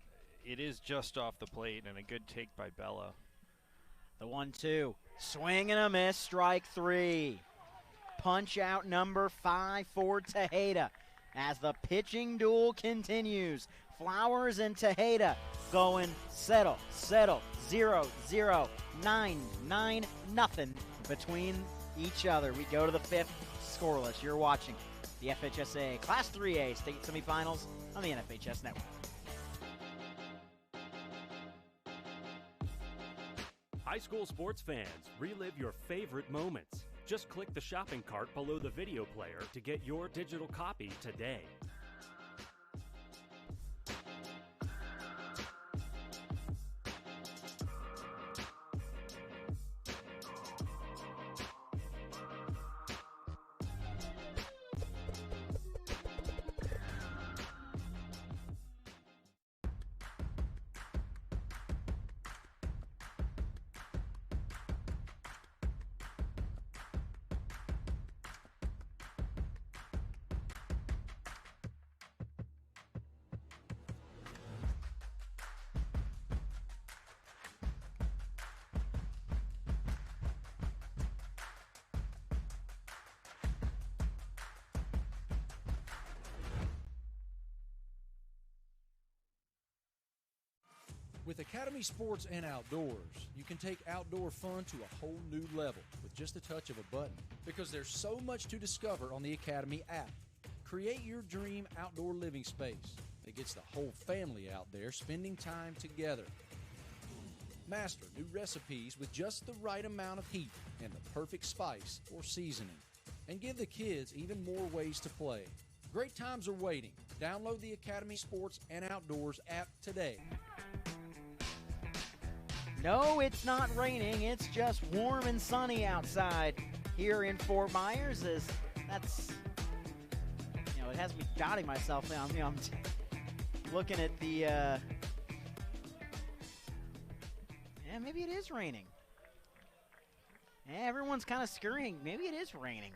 it is just off the plate, and a good take by Bello. The 1-2. Swing and a miss, strike 3. Punch out number 5 for Tejeda as the pitching duel continues. Flowers and Tejeda going settle, 0-0, 9-9, nothing between each other. We go to the 5th, scoreless. You're watching the FHSA Class 3A state semifinals on the NFHS Network. High school sports fans, relive your favorite moments. Just click the shopping cart below the video player to get your digital copy today. With Academy Sports and Outdoors, you can take outdoor fun to a whole new level with just a touch of a button, because there's so much to discover on the Academy app. Create your dream outdoor living space that gets the whole family out there spending time together. Master new recipes with just the right amount of heat and the perfect spice or seasoning. And give the kids even more ways to play. Great times are waiting. Download the Academy Sports and Outdoors app today. No, it's not raining. It's just warm and sunny outside here in Fort Myers. That's, it has me doubting myself. I'm looking at the, yeah, maybe it is raining. Yeah, everyone's kind of scurrying. Maybe it is raining.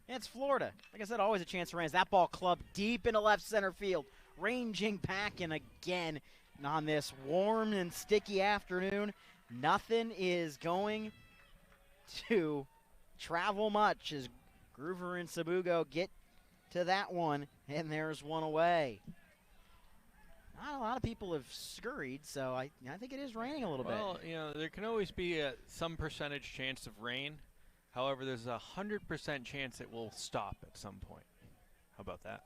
Yeah, it's Florida. Like I said, always a chance for rain. That ball clubbed deep into left center field, ranging back in again. And on this warm and sticky afternoon, nothing is going to travel much as Groover and Sabugo get to that one, and there's one away. Not a lot of people have scurried, so I think it is raining a little bit. Well, there can always be some percentage chance of rain. However, there's a 100% chance it will stop at some point. How about that?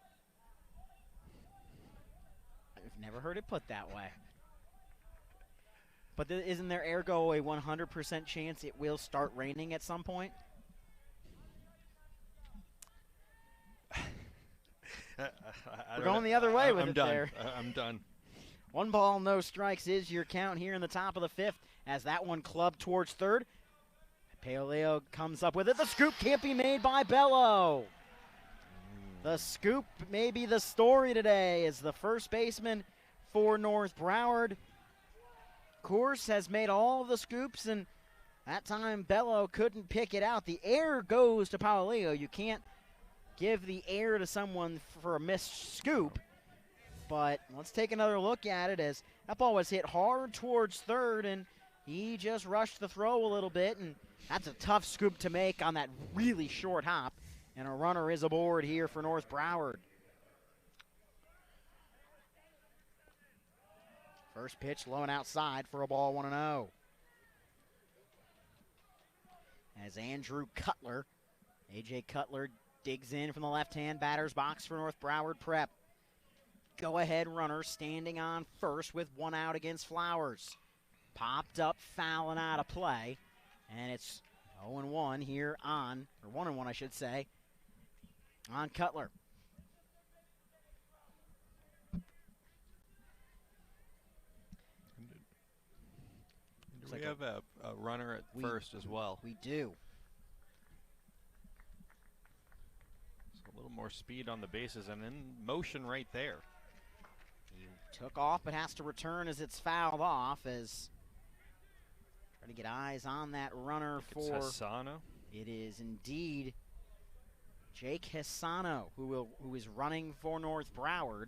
I've never heard it put that way. But isn't there ergo a 100% chance it will start raining at some point? We're going the other way with it there. I'm done. 1 ball, no strikes is your count here in the top of the 5th as that one clubbed towards third. Paleo comes up with it. The scoop can't be made by Bello. The scoop may be the story today as the first baseman for North Broward, of course, has made all of the scoops, and that time Bello couldn't pick it out. The air goes to Paolillo. You can't give the air to someone for a missed scoop, but let's take another look at it as that ball was hit hard towards third, and He just rushed the throw a little bit, and that's a tough scoop to make on that really short hop. And a runner is aboard here for North Broward. First pitch low and outside for a ball 1-0. As Andrew Cutler, A.J. Cutler digs in from the left-hand batter's box for North Broward Prep. Go-ahead runner standing on first with one out against Flowers. Popped up, foul and out of play. And it's 0-1 here on, or 1-1 I should say, on Cutler. We have a runner at first as well. We do. So a little more speed on the bases and in motion right there. He took off but has to return as it's fouled off, as trying to get eyes on that runner for Hassano. It is indeed Jake Hassano who is running for North Broward.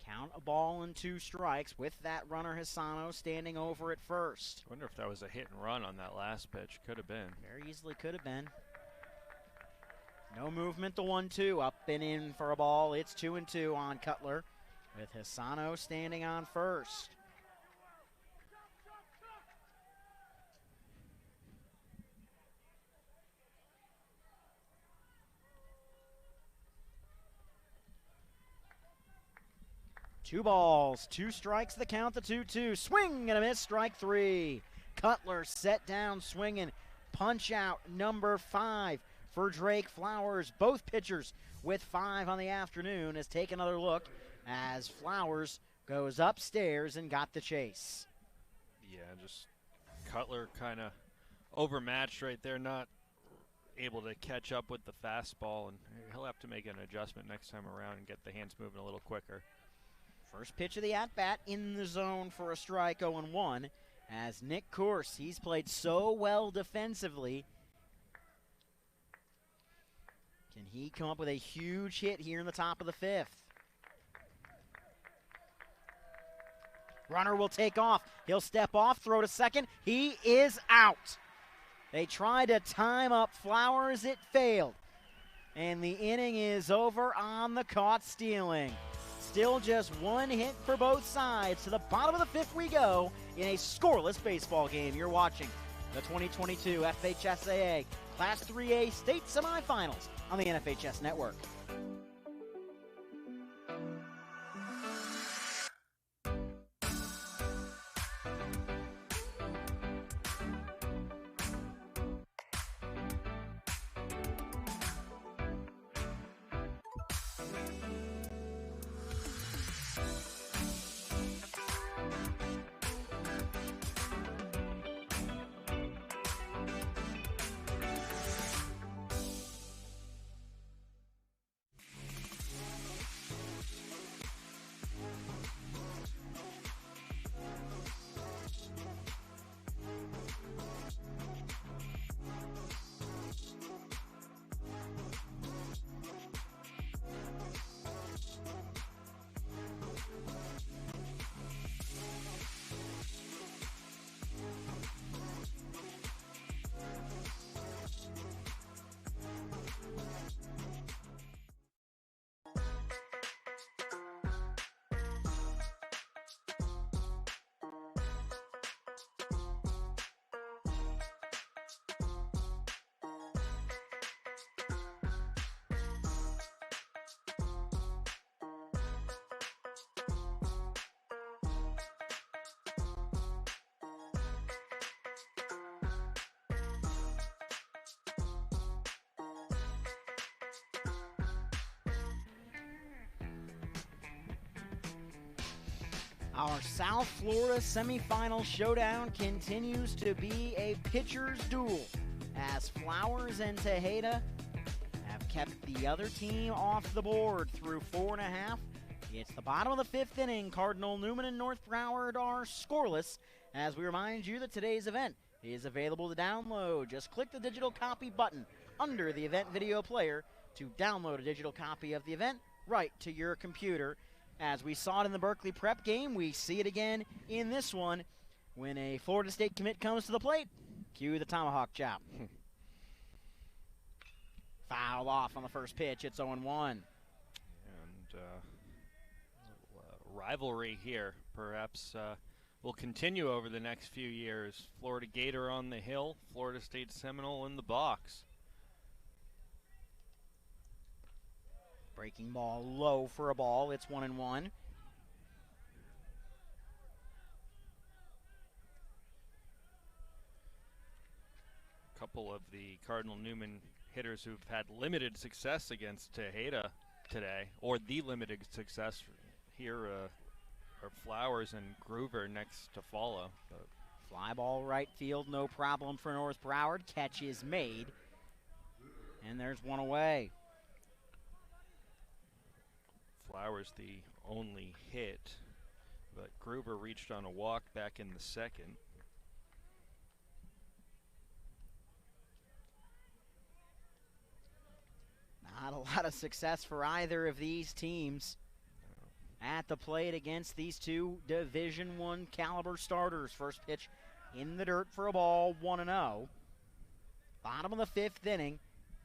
Count a ball and 2 strikes with that runner Hassano standing over at first. I wonder if that was a hit and run on that last pitch. Could have been. Very easily could have been. No movement, the 1-2 up and in for a ball. It's 2-2 on Cutler with Hassano standing on first. Two balls, 2 strikes, the count, the 2-2. Swing and a miss, strike 3. Cutler set down swinging. Punch out number 5 for Drake Flowers. Both pitchers with 5 on the afternoon. As take another look as Flowers goes upstairs and got the chase. Yeah, just Cutler kind of overmatched right there, not able to catch up with the fastball, and he'll have to make an adjustment next time around and get the hands moving a little quicker. First pitch of the at-bat in the zone for a strike, 0-1, as Nick Course, he's played so well defensively. Can he come up with a huge hit here in the top of the 5th? Runner will take off. He'll step off, throw to second. He is out. They tried to time up Flowers. It failed. And the inning is over on the caught stealing. Still just 1 hit for both sides. To the bottom of the 5th we go in a scoreless baseball game. You're watching the 2022 FHSAA Class 3A State Semifinals on the NFHS Network. Our South Florida semifinal showdown continues to be a pitcher's duel as Flowers and Tejeda have kept the other team off the board through 4.5. It's the bottom of the 5th inning. Cardinal, Newman, and North Broward are scoreless as we remind you that today's event is available to download. Just click the digital copy button under the event video player to download a digital copy of the event right to your computer. As we saw it in the Berkeley Prep game, we see it again in this one. When a Florida State commit comes to the plate, cue the tomahawk chop. Foul off on the first pitch. It's 0-1. And rivalry here perhaps will continue over the next few years. Florida Gator on the hill, Florida State Seminole in the box. Breaking ball low for a ball. It's 1-1. A couple of the Cardinal Newman hitters who've had limited success against Tejeda today, or the limited success here are Flowers and Groover next to follow. But fly ball right field, no problem for North Broward. Catch is made, and there's one away. Flowers the only hit, but Groover reached on a walk back in the second. Not a lot of success for either of these teams at the plate against these two Division I caliber starters. First pitch in the dirt for a ball, 1-0. Bottom of the fifth inning,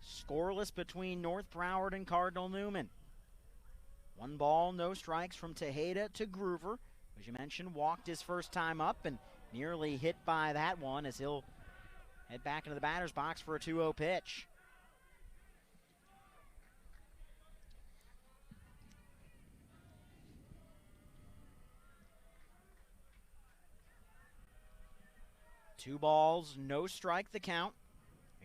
scoreless between North Broward and Cardinal Newman. 1 ball, no strikes from Tejeda to Groover. As you mentioned, walked his first time up and nearly hit by that one as he'll head back into the batter's box for a 2-0 pitch. Two balls, no strike the count.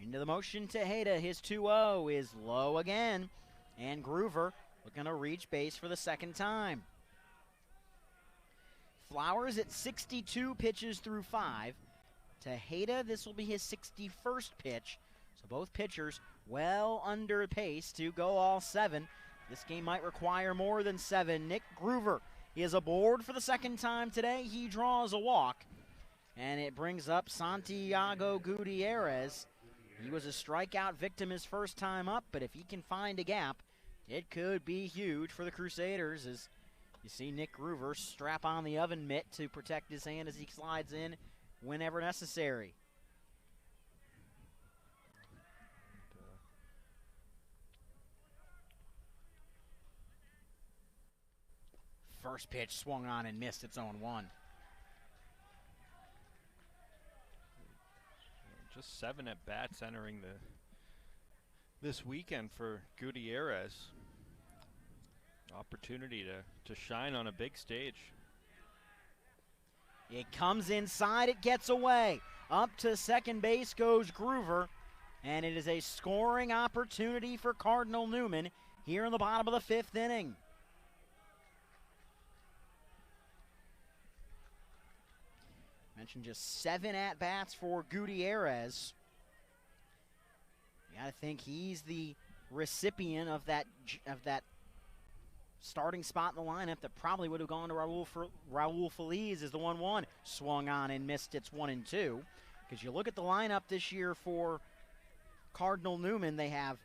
Into the motion, Tejeda. His 2-0 is low again. And Groover looking to reach base for the second time. Flowers at 62 pitches through 5. Tejeda, this will be his 61st pitch. So both pitchers well under pace to go all 7. This game might require more than 7. Nick Groover is aboard for the second time today. He draws a walk. And it brings up Santiago Gutierrez. He was a strikeout victim his first time up, but if he can find a gap, it could be huge for the Crusaders as you see Nick Groover strap on the oven mitt to protect his hand as he slides in whenever necessary. First pitch swung on and missed. It's 0-1. Just 7 at-bats entering this weekend for Gutierrez. Opportunity to shine on a big stage. It comes inside, it gets away. Up to second base goes Groover, and it is a scoring opportunity for Cardinal Newman here in the bottom of the fifth inning. Mentioned just 7 at-bats for Gutierrez. You got to think he's the recipient of that starting spot in the lineup that probably would have gone to Raul Feliz as the 1-1. Swung on and missed. It's 1-2. Because you look at the lineup this year for Cardinal Newman, they have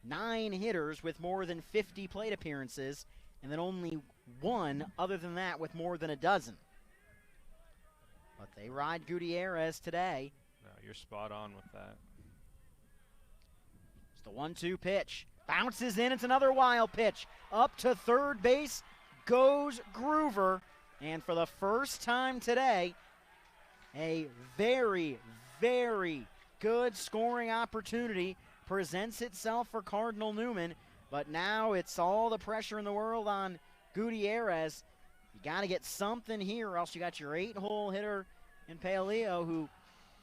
9 hitters with more than 50 plate appearances, and then only 1 other than that with more than a dozen. But they ride Gutierrez today. No, you're spot on with that. It's the 1-2 pitch. Bounces in. It's another wild pitch. Up to third base goes Groover. And for the first time today, a very, very good scoring opportunity presents itself for Cardinal Newman. But now it's all the pressure in the world on Gutierrez. You got to get something here, or else you got your 8-hole hitter in Paleo who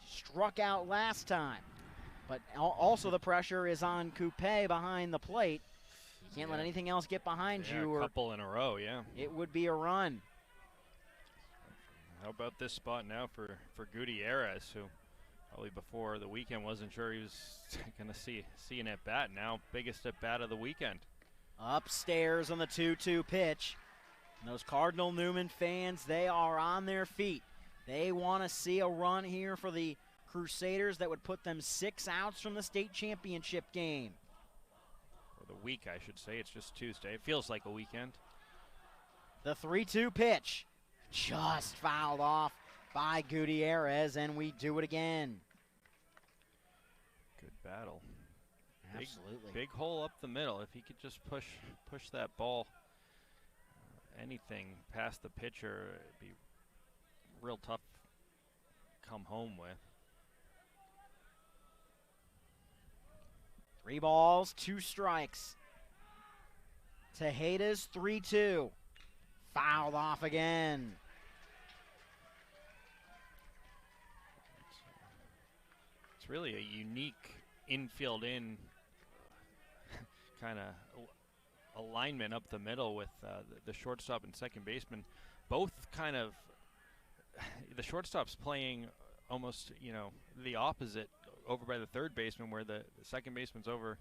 struck out last time. But also the pressure is on Coupe behind the plate. You can't let anything else get behind you. A couple in a row, yeah. It would be a run. How about this spot now for Gutierrez, who probably before the weekend wasn't sure he was going to see an at-bat. Now biggest at-bat of the weekend. Upstairs on the 2-2 pitch. And those Cardinal Newman fans, they are on their feet. They want to see a run here for the Crusaders that would put them 6 outs from the state championship game. Or the week, I should say. It's just Tuesday. It feels like a weekend. The 3-2 pitch just fouled off by Gutierrez, and we do it again. Good battle. Absolutely. Big hole up the middle. If he could just push that ball anything past the pitcher, it'd be real tough to come home with. 3 balls, 2 strikes. Tejeda's 3-2. Fouled off again. It's really a unique infield in kind of alignment up the middle with the shortstop and second baseman. Both kind of, the shortstop's playing almost, the opposite over by the third baseman, where the second baseman's over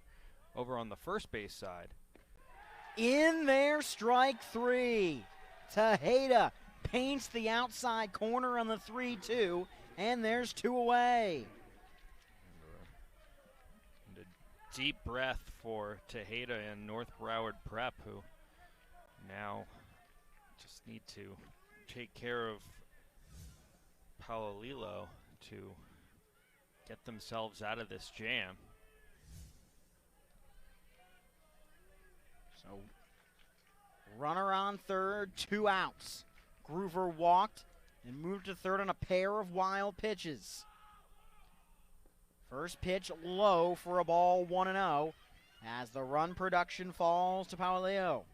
on the first base side. In there, strike 3. Tejeda paints the outside corner on the 3-2, and there's 2 away. And a deep breath for Tejeda and North Broward Prep, who now just need to take care of Paolillo to get themselves out of this jam. So, runner on third, 2 outs. Groover walked and moved to third on a pair of wild pitches. First pitch low for a ball, 1-0, as the run production falls to Paolillo.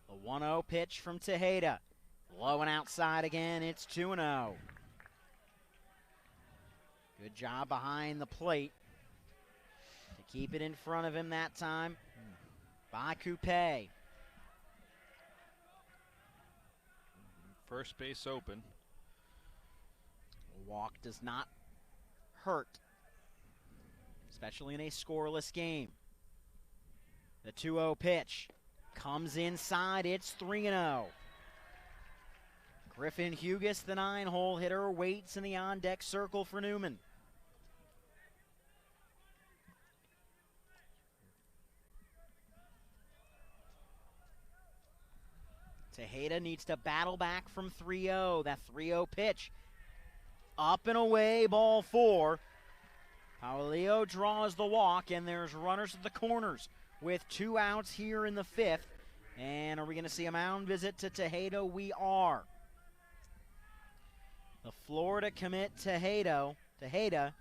The 1-0 pitch from Tejeda. Low and outside again, it's 2-0. Good job behind the plate to keep it in front of him that time by Coupe. First base open. A walk does not hurt, especially in a scoreless game. The 2-0 pitch comes inside, it's 3-0. Griffin Hughes, the 9-hole hitter, waits in the on-deck circle for Newman. Tejeda needs to battle back from 3-0. That 3-0 pitch. Up and away, ball 4. Paolillo draws the walk, and there's runners at the corners with 2 outs here in the 5th. And are we going to see a mound visit to Tejeda? We are. The Florida commit Tejeda has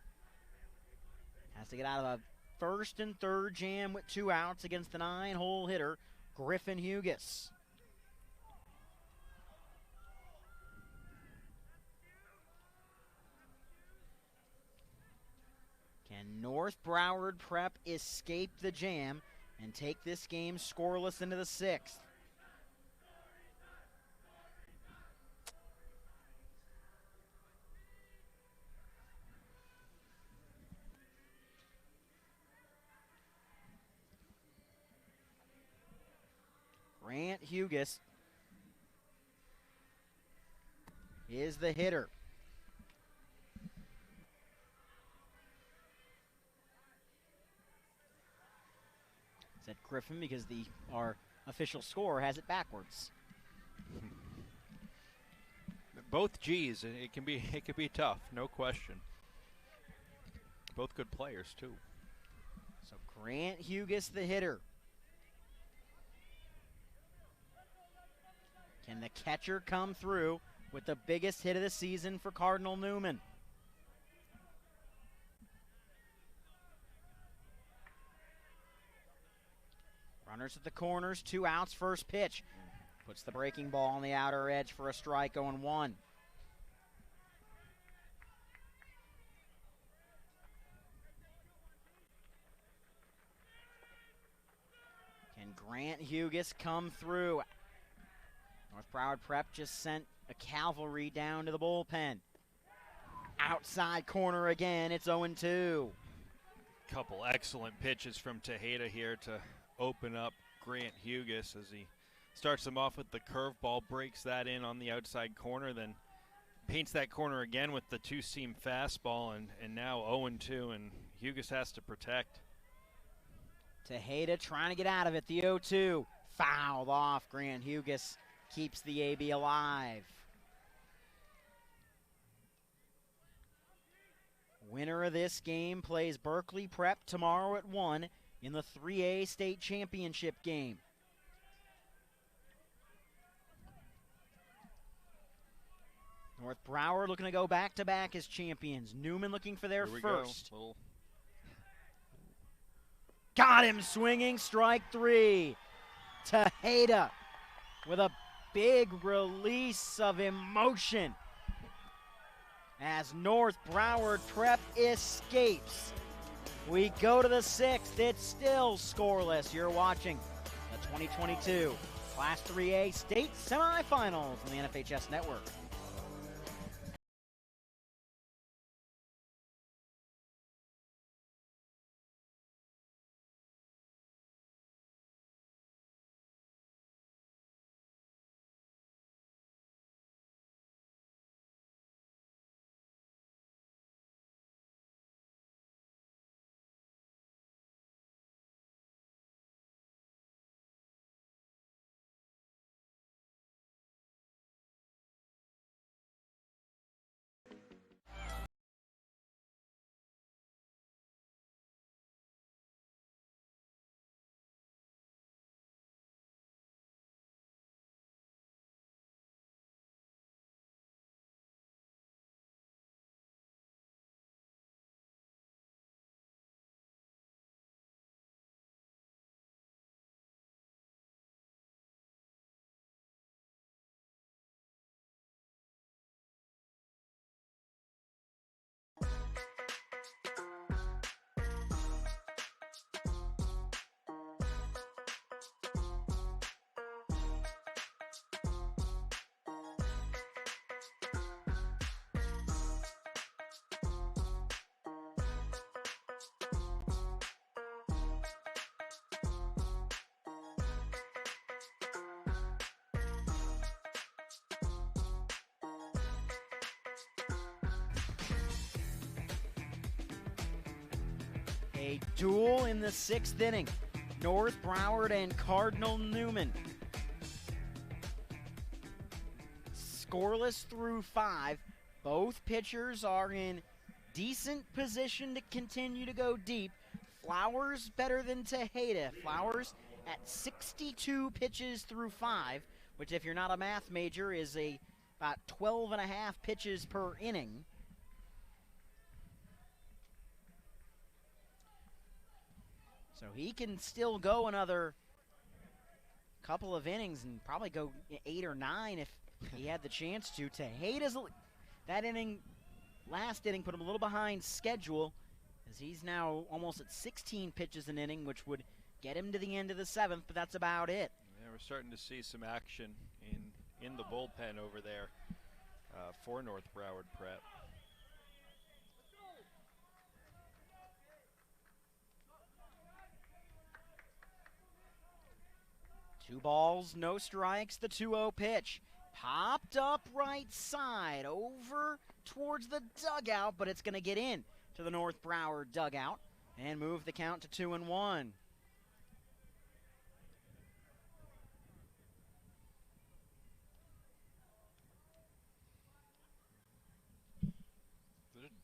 to get out of a first and third jam with 2 outs against the 9-hole hitter, Griffin Hughes. Can North Broward Prep escape the jam and take this game scoreless into the 6th? Grant Hughes is the hitter. Said Griffin because our official score has it backwards. Both G's, it can be tough, no question. Both good players too. So Grant Hughes, the hitter. Can the catcher come through with the biggest hit of the season for Cardinal Newman? Runners at the corners, 2 outs, first pitch. Puts the breaking ball on the outer edge for a strike, 0-1. Can Grant Hughes come through? North Broward Prep just sent a cavalry down to the bullpen. Outside corner again, it's 0-2. Couple excellent pitches from Tejeda here to open up Grant Hughes as he starts him off with the curveball, breaks that in on the outside corner, then paints that corner again with the two-seam fastball, and now 0-2, and Hugus has to protect. Tejeda trying to get out of it. The 0-2 fouled off. Grant Hugus keeps the AB alive. Winner of this game plays Berkeley Prep tomorrow at 1 in the 3A state championship game. North Broward looking to go back-to-back as champions. Newman looking for their first. Got him swinging, strike 3. Tejeda with a big release of emotion as North Broward Prep escapes. We go to the 6th. It's still scoreless. You're watching the 2022 Class 3A state semifinals on the NFHS Network. A duel in the 6th inning. North Broward and Cardinal Newman. Scoreless through 5. Both pitchers are in decent position to continue to go deep. Flowers better than Tejeda. Flowers at 62 pitches through 5, which if you're not a math major is about 12 and a half pitches per inning. So he can still go another couple of innings and probably go 8 or 9 if he had the chance to. Tejeda's that inning, last inning, put him a little behind schedule as he's now almost at 16 pitches an inning, which would get him to the end of the 7th, but that's about it. Yeah, we're starting to see some action in the bullpen over there for North Broward Prep. Two balls, no strikes, the 2-0 pitch. Popped up right side, over towards the dugout, but it's going to get in to the North Broward dugout and move the count to 2-1.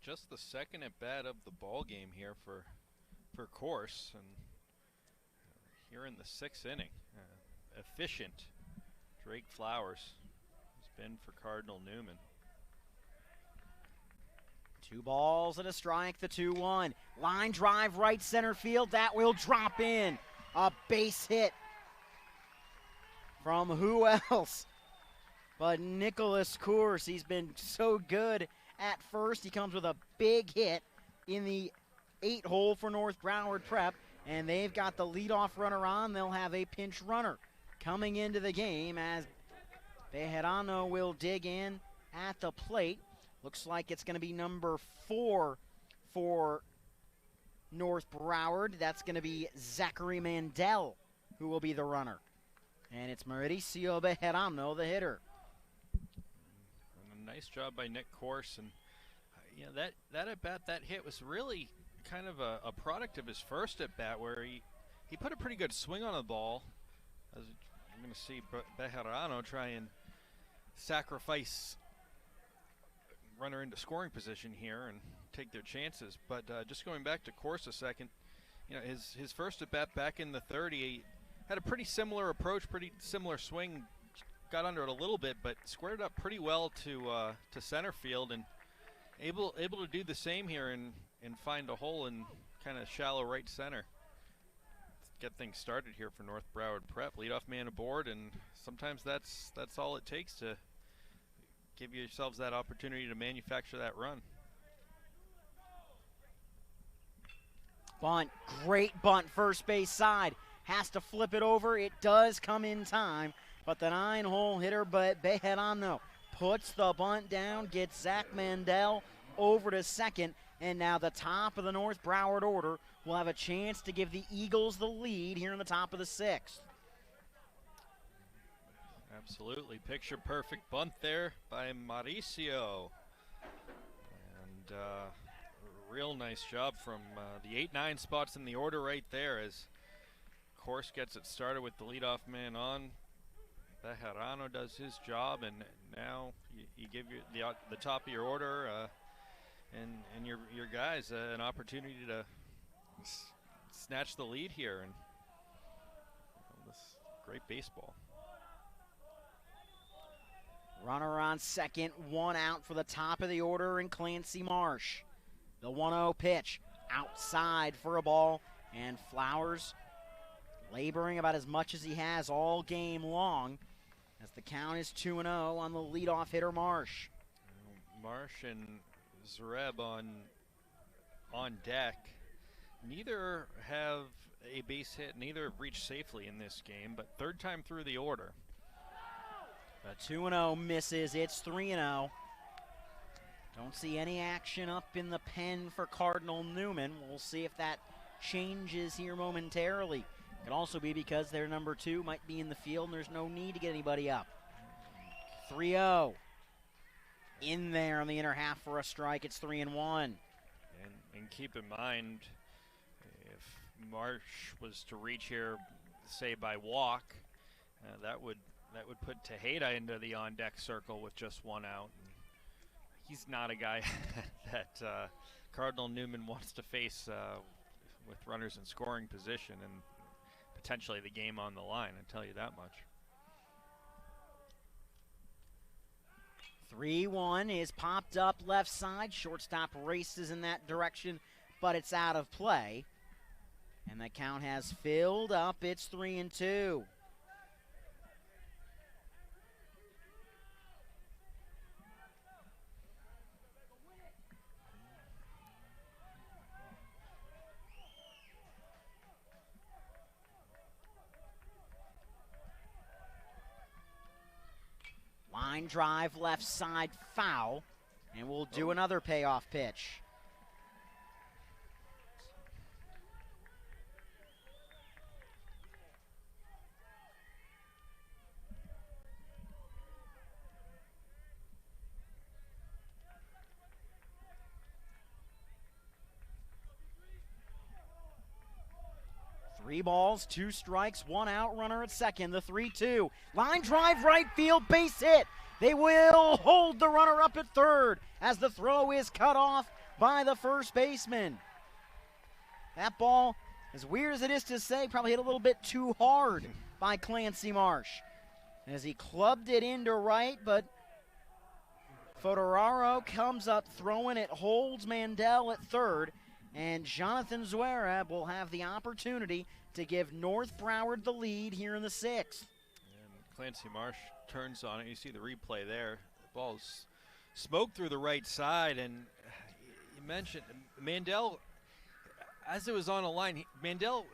Just the second at bat of the ball game here for Course, and here in the 6th inning. Efficient Drake Flowers has been for Cardinal Newman. 2 balls and a strike, the 2-1. Line drive right center field, that will drop in. A base hit from who else but Nicholas Course. He's been so good at first. He comes with a big hit in the 8 hole for North Broward Prep, and they've got the leadoff runner on. They'll have a pinch runner coming into the game as Bejarano will dig in at the plate. Looks like it's going to be number 4 for North Broward. That's going to be Zachary Mandel who will be the runner. And it's Mauricio Bejarano, the hitter. And a Nice job by Nick Corse, and you know, that at bat, that hit was really kind of a product of his first at bat, where he put a pretty good swing on the ball. As you're going to see Bejarano try and sacrifice runner into scoring position here and take their chances. But just going back to Corse a second, you know, his first at bat back in the 30, he had a pretty similar approach, pretty similar swing. Got under it a little bit, but squared it up pretty well to center field, and able to do the same here and find a hole in kind of shallow right center. Let's get things started here for North Broward Prep. Leadoff man aboard, and sometimes that's all it takes to give yourselves that opportunity to manufacture that run. Bunt, great bunt, first base side. Has to flip it over. It does come in time, but the 9-hole hitter, but Bejarano puts the bunt down, gets Zach Mandel over to second, and now the top of the North Broward order will have a chance to give the Eagles the lead here in the top of the 6th. Absolutely, picture perfect bunt there by Mauricio, and real nice job from the 8-9 spots in the order right there, as Corse gets it started with the leadoff man on. Bejarano does his job, and now you give the top of your order and your guys an opportunity to snatch the lead here, and this great baseball. Runner on second, one out for the top of the order in Clancy Marsh. The 1-0 pitch outside for a ball, and Flowers laboring about as much as he has all game long, as the count is 2-0 on the leadoff hitter Marsh. Marsh and Zareb on deck. Neither have a base hit, neither have reached safely in this game, but third time through the order. The 2-0 misses, it's 3-0. Don't see any action up in the pen for Cardinal Newman. We'll see if that changes here momentarily. Could also be because their number 2 might be in the field and there's no need to get anybody up. 3-0. In there on the inner half for a strike, it's 3-1. And keep in mind, if Marsh was to reach here, say by walk, that would put Tejeda into the on-deck circle with just one out. And he's not a guy that Cardinal Newman wants to face with runners in scoring position and potentially the game on the line, I tell you that much. 3-1 is popped up left side. Shortstop races in that direction, but it's out of play. And the count has filled up. It's 3-2. Line drive left side foul, and we'll do another payoff pitch. Three balls, 2 strikes, 1 out, runner at second, the 3-2. Line drive right field, base hit. They will hold the runner up at third as the throw is cut off by the first baseman. That ball, as weird as it is to say, probably hit a little bit too hard by Clancy Marsh as he clubbed it into right, but Foderaro comes up throwing it, holds Mandel at third, and Jonathan Zuerab will have the opportunity to give North Broward the lead here in the 6th. And Clancy Marsh turns on it. You see the replay there. The ball's smoked through the right side, and you mentioned Mandel, as it was on a line, Mandel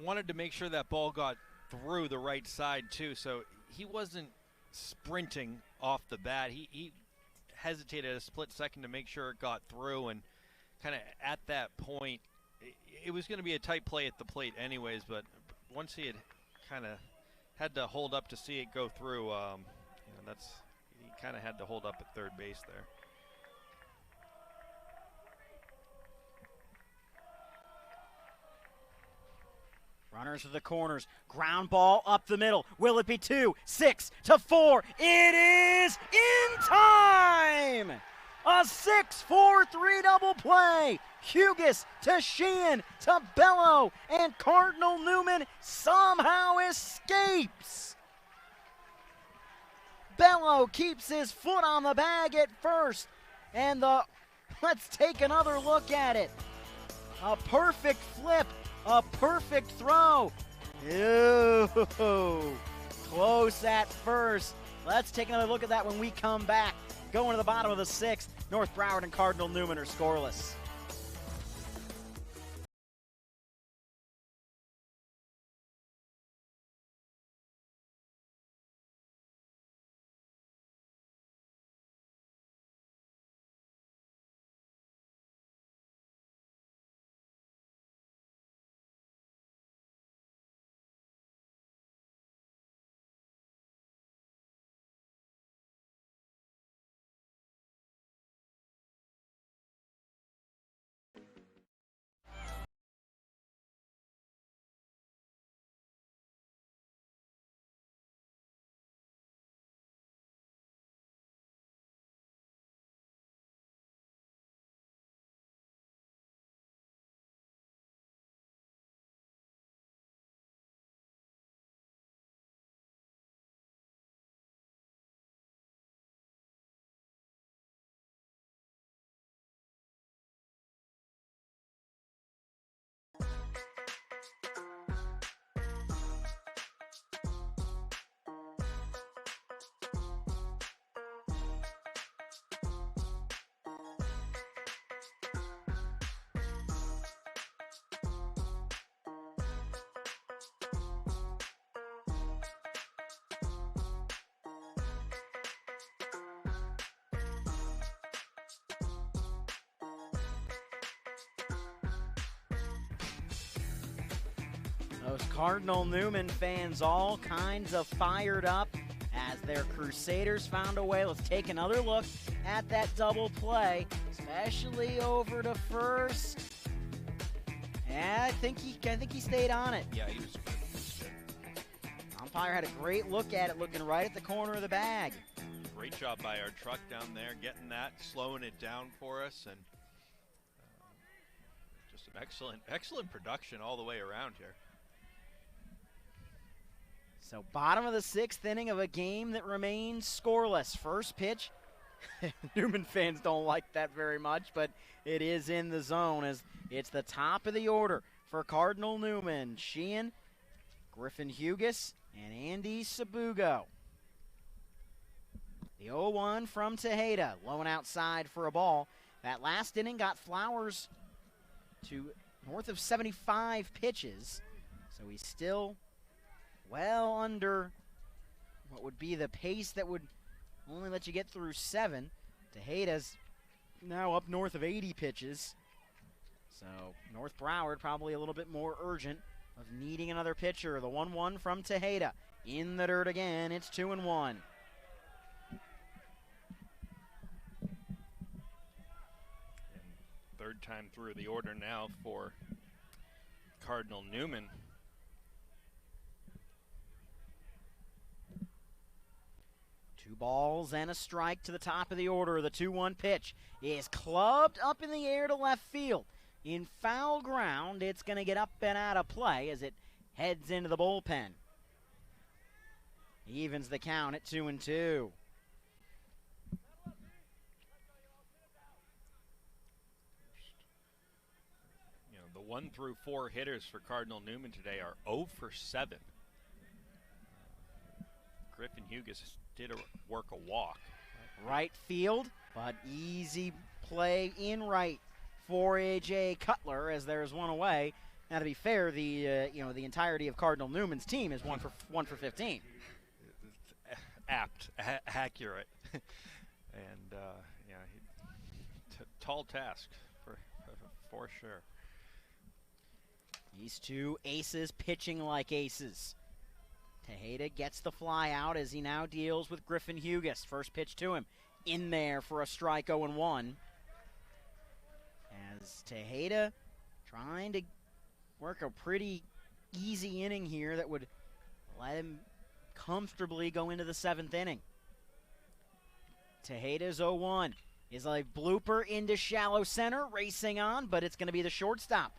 wanted to make sure that ball got through the right side too, so he wasn't sprinting off the bat. He hesitated a split second to make sure it got through, and kind of at that point, it was going to be a tight play at the plate anyways, but once he had kind of had to hold up to see it go through, he kind of had to hold up at third base there. Runners to the corners. Ground ball up the middle. Will it be 2, 6 to 4? It is in time! A 6-4-3 double play. Hughes to Sheehan to Bello, and Cardinal Newman somehow escapes. Bello keeps his foot on the bag at first, and let's take another look at it. A perfect flip, a perfect throw. Ew, close at first. Let's take another look at that when we come back. Going to the bottom of the 6th, North Broward and Cardinal Newman are scoreless. Those Cardinal Newman fans all kinds of fired up as their Crusaders found a way. Let's take another look at that double play, especially over to first. Yeah, I think he stayed on it. Yeah, he was good. Umpire had a great look at it, looking right at the corner of the bag. Great job by our truck down there, getting that, slowing it down for us, and just an excellent production all the way around here. So bottom of the 6th inning of a game that remains scoreless. First pitch. Newman fans don't like that very much, but it is in the zone as it's the top of the order for Cardinal Newman. Sheehan, Griffin Hughes, and Andy Sabugo. The 0-1 from Tejeda, low and outside for a ball. That last inning got Flowers to north of 75 pitches, so he's still well under what would be the pace that would only let you get through 7. Tejeda's now up north of 80 pitches. So North Broward probably a little bit more urgent of needing another pitcher. The 1-1 from Tejeda. In the dirt again, it's 2-1. Third time through the order now for Cardinal Newman. 2 balls and a strike to the top of the order. The 2-1 pitch is clubbed up in the air to left field. In foul ground, it's going to get up and out of play as it heads into the bullpen. Evens the count at 2-2. You know, the 1 through 4 hitters for Cardinal Newman today are 0 for 7. Griffin Hughes did work a walk. Right field, but easy play in right for A.J. Cutler as there's one away. Now, to be fair, the entirety of Cardinal Newman's team is 1 for 15. Apt, accurate, and tall task for sure. These two aces pitching like aces. Tejeda gets the fly out as he now deals with Griffin Hugas. First pitch to him. In there for a strike, 0-1. As Tejeda trying to work a pretty easy inning here that would let him comfortably go into the 7th inning. Tejeda's 0-1 is a blooper into shallow center, racing on, but it's going to be the shortstop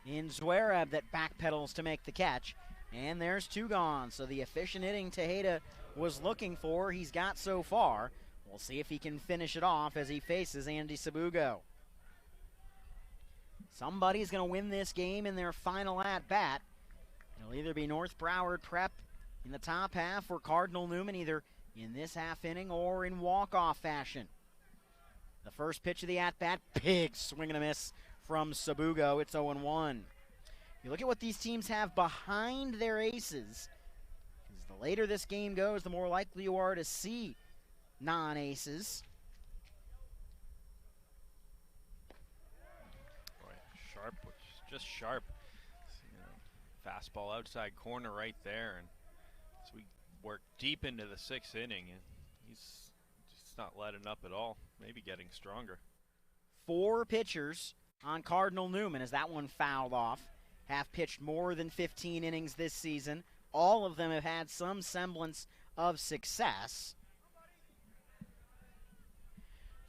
in Zverev that backpedals to make the catch. And there's 2 gone, so the efficient inning Tejeda was looking for, he's got so far. We'll see if he can finish it off as he faces Andy Sabugo. Somebody's going to win this game in their final at-bat. It'll either be North Broward Prep in the top half or Cardinal Newman either in this half inning or in walk-off fashion. The first pitch of the at-bat, big swing and a miss from Sabugo. It's 0-1. You look at what these teams have behind their aces. As the later this game goes, the more likely you are to see non-aces. Boy, sharp, just sharp. Fastball outside corner right there, and as we work deep into the 6th inning, and he's just not letting up at all. Maybe getting stronger. 4 pitchers on Cardinal Newman as that one fouled off. Have pitched more than 15 innings this season. All of them have had some semblance of success.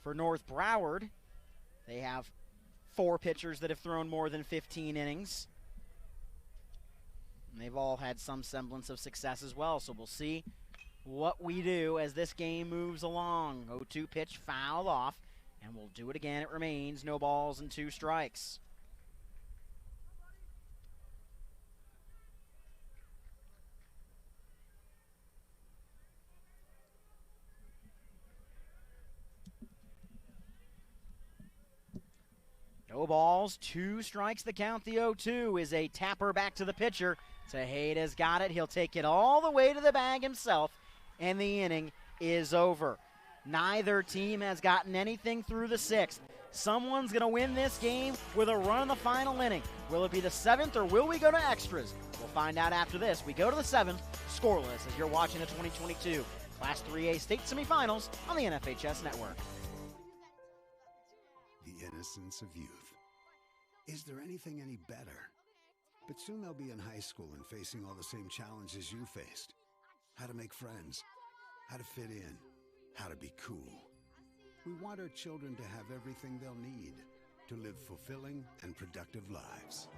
For North Broward, they have 4 pitchers that have thrown more than 15 innings. And they've all had some semblance of success as well, so we'll see what we do as this game moves along. 0-2 pitch fouled off, and we'll do it again. It remains no balls and 2 strikes. No balls, 2 strikes the count. The 0-2 is a tapper back to the pitcher. Tejeda's got it. He'll take it all the way to the bag himself, and the inning is over. Neither team has gotten anything through the 6th. Someone's going to win this game with a run in the final inning. Will it be the 7th or will we go to extras? We'll find out after this. We go to the 7th, scoreless, as you're watching the 2022 Class 3A state semifinals on the NFHS Network. The innocence of youth. Is there anything any better? But soon they'll be in high school and facing all the same challenges you faced. How to make friends, how to fit in, how to be cool. We want our children to have everything they'll need to live fulfilling and productive lives.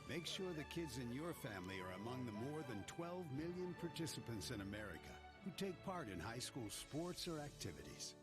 Make sure the kids in your family are among the more than 12 million participants in America who take part in high school sports or activities.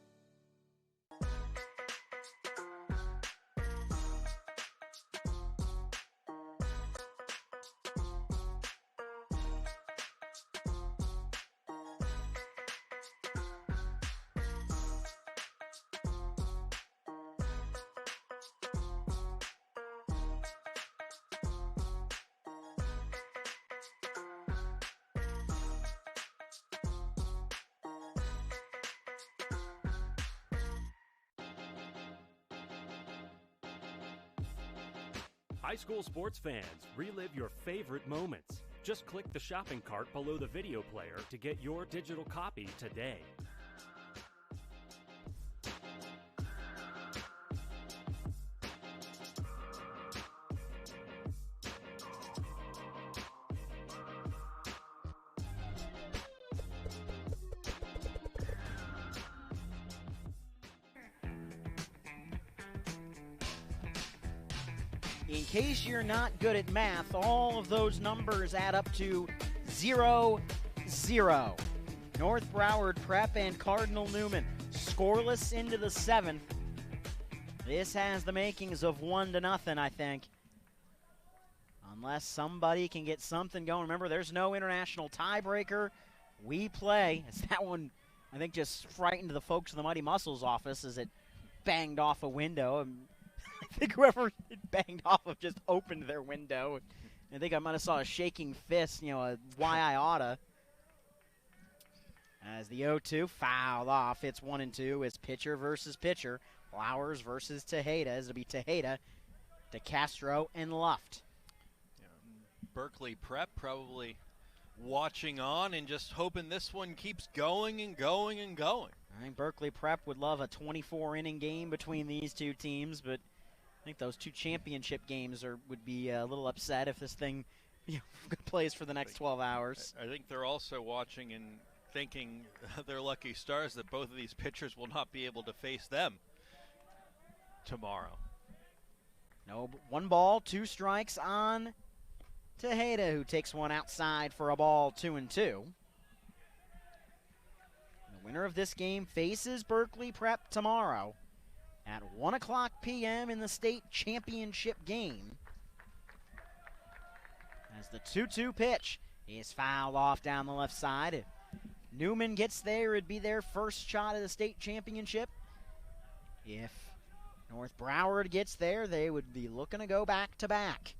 High school sports fans, relive your favorite moments. Just click the shopping cart below the video player to get your digital copy today. In case you're not good at math, all of those numbers add up to 0-0. North Broward Prep and Cardinal Newman scoreless into the 7th. This has the makings of 1-0, I think. Unless somebody can get something going. Remember, there's no international tiebreaker. We play. As that one, I think, just frightened the folks in the Mighty Muscles office as it banged off a window. I think whoever it banged off of just opened their window. I think I might have saw a shaking fist, a why I oughta. As the 0-2 fouled off, it's 1-2. It's pitcher versus pitcher. Flowers versus Tejeda. It'll be Tejeda, DeCastro, and Luft. Berkeley Prep probably watching on and just hoping this one keeps going and going and going. I think Berkeley Prep would love a 24-inning game between these two teams, but I think those two championship games would be a little upset if this thing plays for the next 12 hours. I think they're also watching and thinking they're lucky stars that both of these pitchers will not be able to face them tomorrow. No, 1 ball, 2 strikes on Tejeda, who takes one outside for a ball, 2-2. The winner of this game faces Berkeley Prep tomorrow at 1 o'clock p.m. in the state championship game. As the 2-2 pitch is fouled off down the left side. If Newman gets there, it'd be their first shot at the state championship. If North Broward gets there, they would be looking to go back-to-back.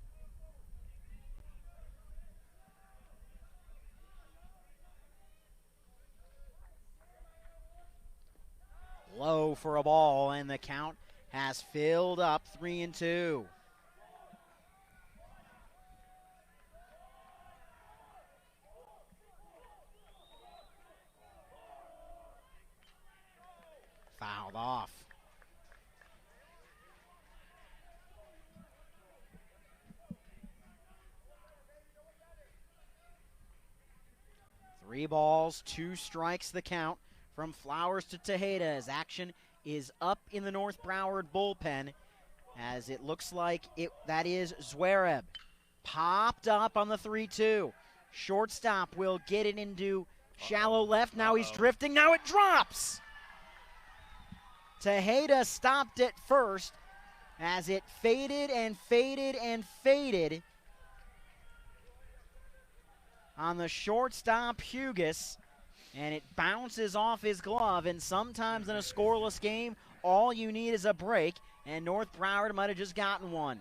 Low for a ball, and the count has filled up 3-2. Fouled off. Three balls, 2 strikes the count from Flowers to Tejeda as action is up in the North Broward bullpen as it looks like that is Zverev. Popped up on the 3-2. Shortstop will get it into shallow left. Now he's drifting. Now it drops. Tejeda stopped it first as it faded and faded and faded on the shortstop Hughes, and it bounces off his glove. And sometimes in a scoreless game, all you need is a break, and North Broward might have just gotten one.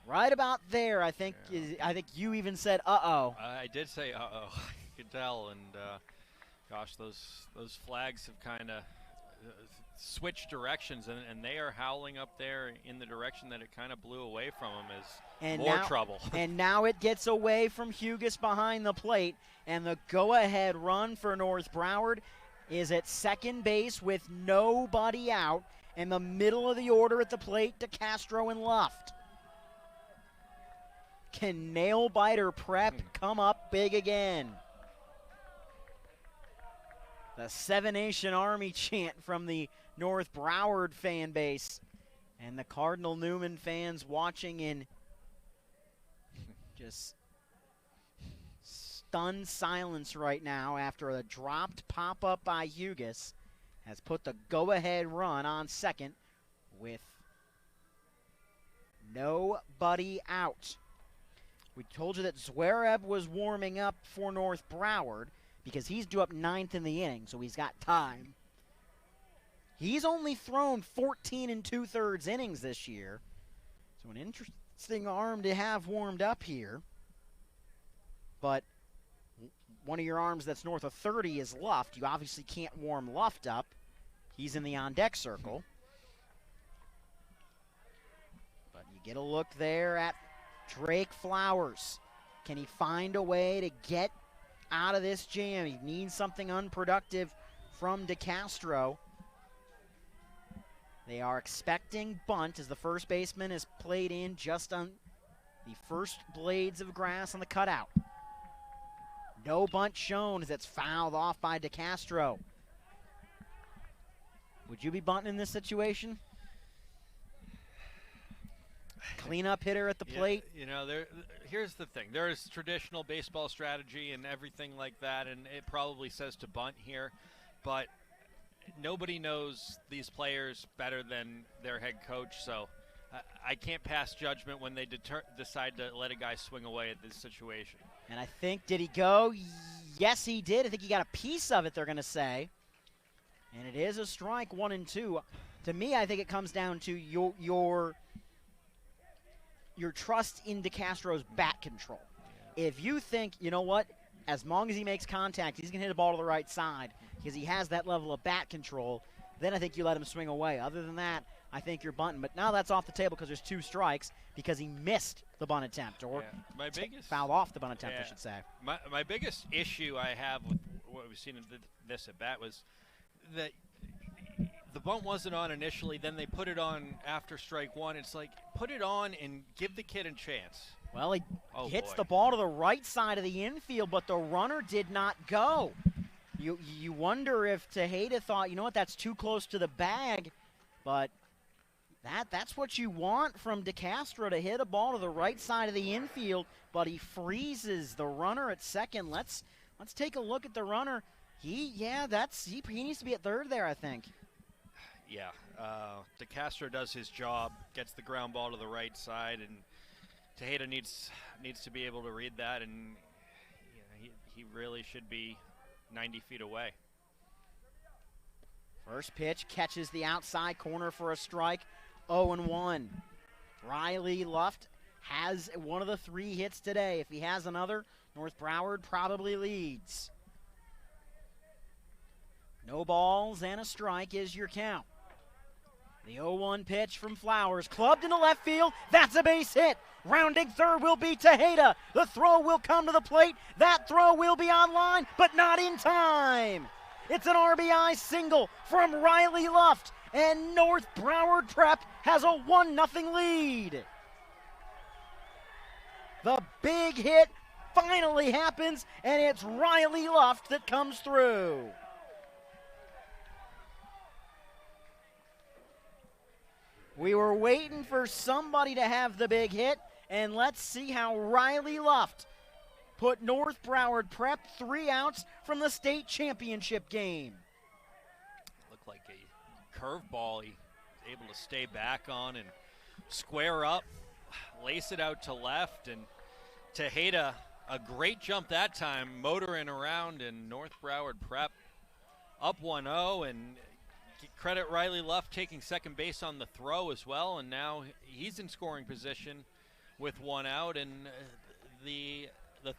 Right about there, I think. I think you even said, "Uh-oh." I did say, "Uh-oh." I could tell, and gosh, those flags have kind of switched directions, and they are howling up there in the direction that it kind of blew away from them as more trouble. And now it gets away from Hughes behind the plate, and the go-ahead run for North Broward is at second base with nobody out. In the middle of the order at the plate, DeCastro and Luft. Can nail-biter Prep come up big again? The Seven Nation Army chant from the North Broward fan base. And the Cardinal Newman fans watching in just stunned silence right now after a dropped pop-up by Hughes has put the go-ahead run on second with nobody out. We told you that Zverev was warming up for North Broward because he's due up 9th in the inning, so he's got time. He's only thrown 14 2/3 innings this year, so an interesting arm to have warmed up here. But one of your arms that's north of 30 is Luft. You obviously can't warm Luft up. He's in the on-deck circle. But you get a look there at Drake Flowers. Can he find a way to get out of this jam? He needs something unproductive from DeCastro. They are expecting bunt as the first baseman is played in just on the first blades of grass on the cutout. No bunt shown as it's fouled off by DeCastro. Would you be bunting in this situation? Cleanup hitter at the plate. You know, here's the thing. There is traditional baseball strategy and everything like that, and it probably says to bunt here, but nobody knows these players better than their head coach, so I can't pass judgment when they decide to let a guy swing away at this situation. And I think, did he go? Yes, he did. I think he got a piece of it, they're going to say. And it is a strike, 1-2. To me, I think it comes down to your trust in DeCastro's bat control. If you think, you know what, as long as he makes contact, he's going to hit the ball to the right side because he has that level of bat control, then I think you let him swing away. Other than that, I think you're bunting. But now that's off the table because there's 2 strikes because he missed the bunt attempt, or fouled off the bunt attempt, I should say. My biggest issue I have with what we've seen in this at bat was that the bunt wasn't on initially, then they put it on after strike 1. It's like, put it on and give the kid a chance. Well, he hits the ball to the right side of the infield, but the runner did not go. You wonder if Tejeda thought, you know what, that's too close to the bag, but that's what you want from DeCastro, to hit a ball to the right side of the infield, but he freezes the runner at second. Let's take a look at the runner. He needs to be at third there, I think. Yeah, DeCastro does his job, gets the ground ball to the right side, and Tejeda needs to be able to read that, and he really should be 90 feet away. First pitch catches the outside corner for a strike. 0-1. Riley Luft has one of the 3 hits today. If he has another, North Broward probably leads. No balls and a strike is your count. The 0-1 pitch from Flowers, clubbed into left field. That's a base hit. Rounding third will be Tejeda. The throw will come to the plate. That throw will be on line, but not in time. It's an RBI single from Riley Luft, and North Broward Prep has a 1-0 lead. The big hit finally happens, and it's Riley Luft that comes through. We were waiting for somebody to have the big hit, and let's see how Riley Luft put North Broward Prep 3 outs from the state championship game. Looked like a curveball. He was able to stay back on and square up, lace it out to left, and Tejeda, a great jump that time, motoring around, and North Broward Prep up 1-0, and credit Riley Luft taking second base on the throw as well, and now he's in scoring position with 1 out, and the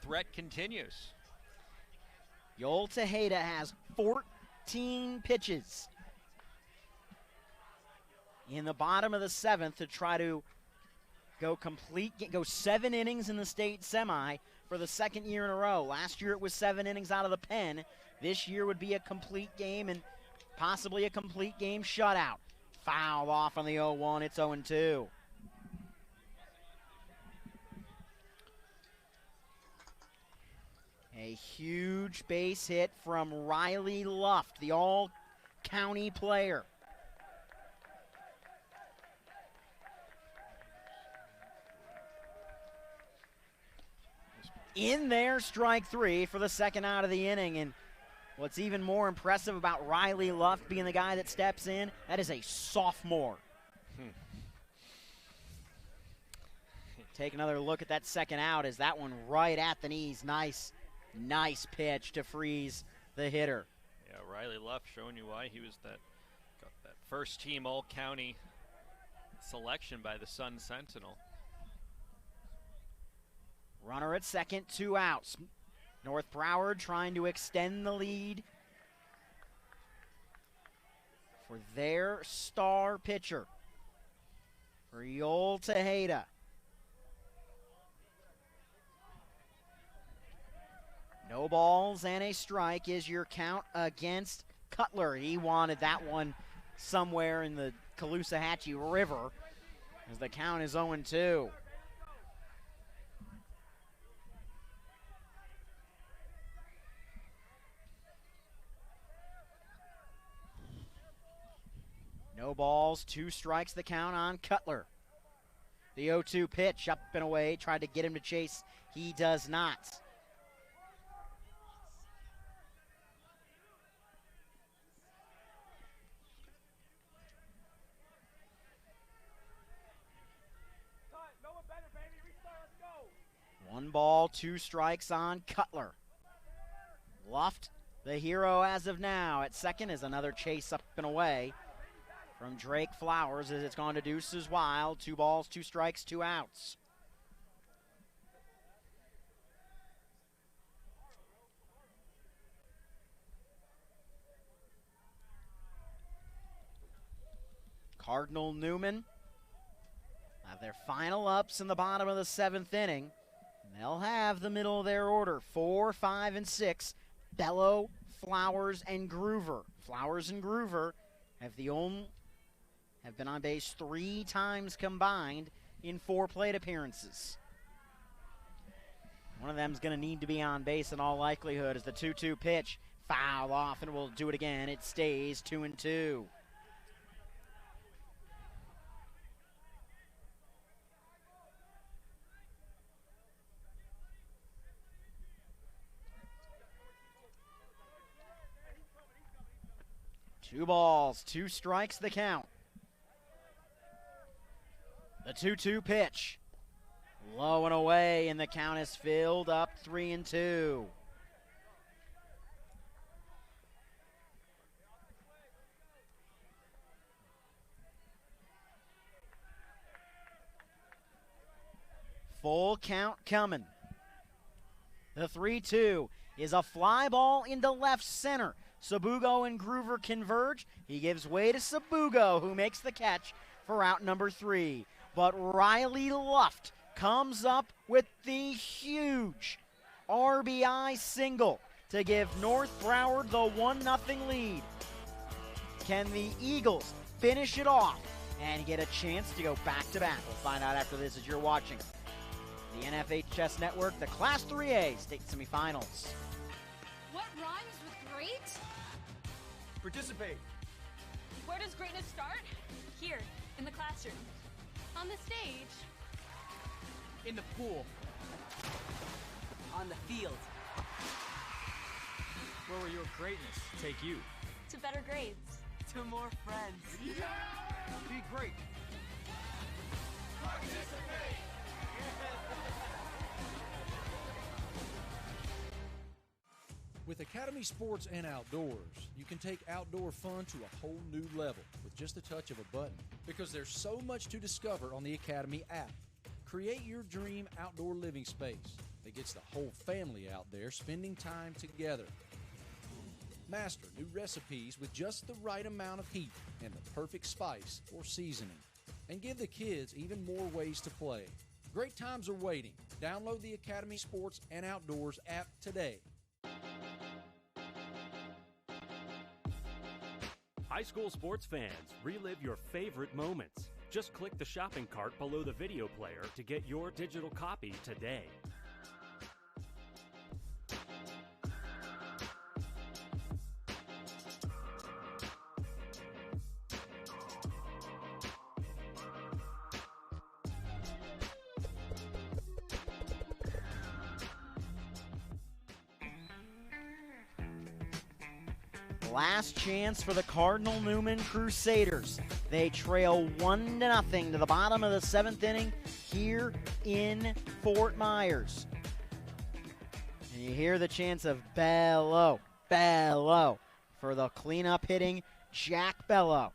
threat continues. Yoel Tejeda has 14 pitches in the bottom of the 7th to try to go 7 innings in the state semi for the 2nd year in a row. Last year it was 7 innings out of the pen. This year would be a complete game and possibly a complete game shutout. Fouled off on the 0-1. It's 0-2. A huge base hit from Riley Luft, the all-county player. In there, strike 3 for the 2nd out of the inning. And what's even more impressive about Riley Luft being the guy that steps in, that is a sophomore. Take another look at that 2nd out. Is that one right at the knees? Nice pitch to freeze the hitter. Yeah, Riley Luft showing you why he was got that first-team all-county selection by the Sun Sentinel. Runner at second, 2 outs. North Broward trying to extend the lead for their star pitcher, for Yoel Tejeda. No balls and a strike is your count against Cutler. He wanted that one somewhere in the Caloosahatchee River, as the count is 0-2. No balls, 2 strikes the count on Cutler. The 0-2 pitch up and away, tried to get him to chase. He does not. One ball, 2 strikes on Cutler. Luft, the hero as of now. At second is another chase up and away from Drake Flowers as it's gone to Deuces Wild. 2 balls, 2 strikes, 2 outs. Cardinal Newman have their final ups in the bottom of the 7th inning. And they'll have the middle of their order, 4, 5, and 6. Bello, Flowers, and Groover. Flowers and Groover have been on base 3 times combined in 4 plate appearances. One of them is going to need to be on base in all likelihood as the 2-2 pitch. Foul off, and we'll do it again. It stays 2-2. Two balls, 2 strikes the count. The 2-2 pitch. Low and away, and the count is filled up 3-2. Full count coming. The 3-2 is a fly ball into left center. Sabugo and Groover converge. He gives way to Sabugo, who makes the catch for out number 3. But Riley Luft comes up with the huge RBI single to give North Broward the 1-0 lead. Can the Eagles finish it off and get a chance to go back-to-back? We'll find out after this as you're watching the NFHS Network, the Class 3A state semifinals. What rhymes with great? Participate. Where does greatness start? Here, in the classroom. On the stage. In the pool. On the field. Where will your greatness take you? To better grades. To more friends. Be great. With Academy Sports and Outdoors, you can take outdoor fun to a whole new level with just a touch of a button, because there's so much to discover on the Academy app. Create your dream outdoor living space that gets the whole family out there spending time together. Master new recipes with just the right amount of heat and the perfect spice or seasoning. And give the kids even more ways to play. Great times are waiting. Download the Academy Sports and Outdoors app today. High school sports fans, relive your favorite moments. Just click the shopping cart below the video player to get your digital copy today. Last chance for the Cardinal Newman Crusaders. They trail 1-0 to the bottom of the 7th inning here in Fort Myers. And you hear the chants of Bello, Bello for the cleanup hitting Jack Bello.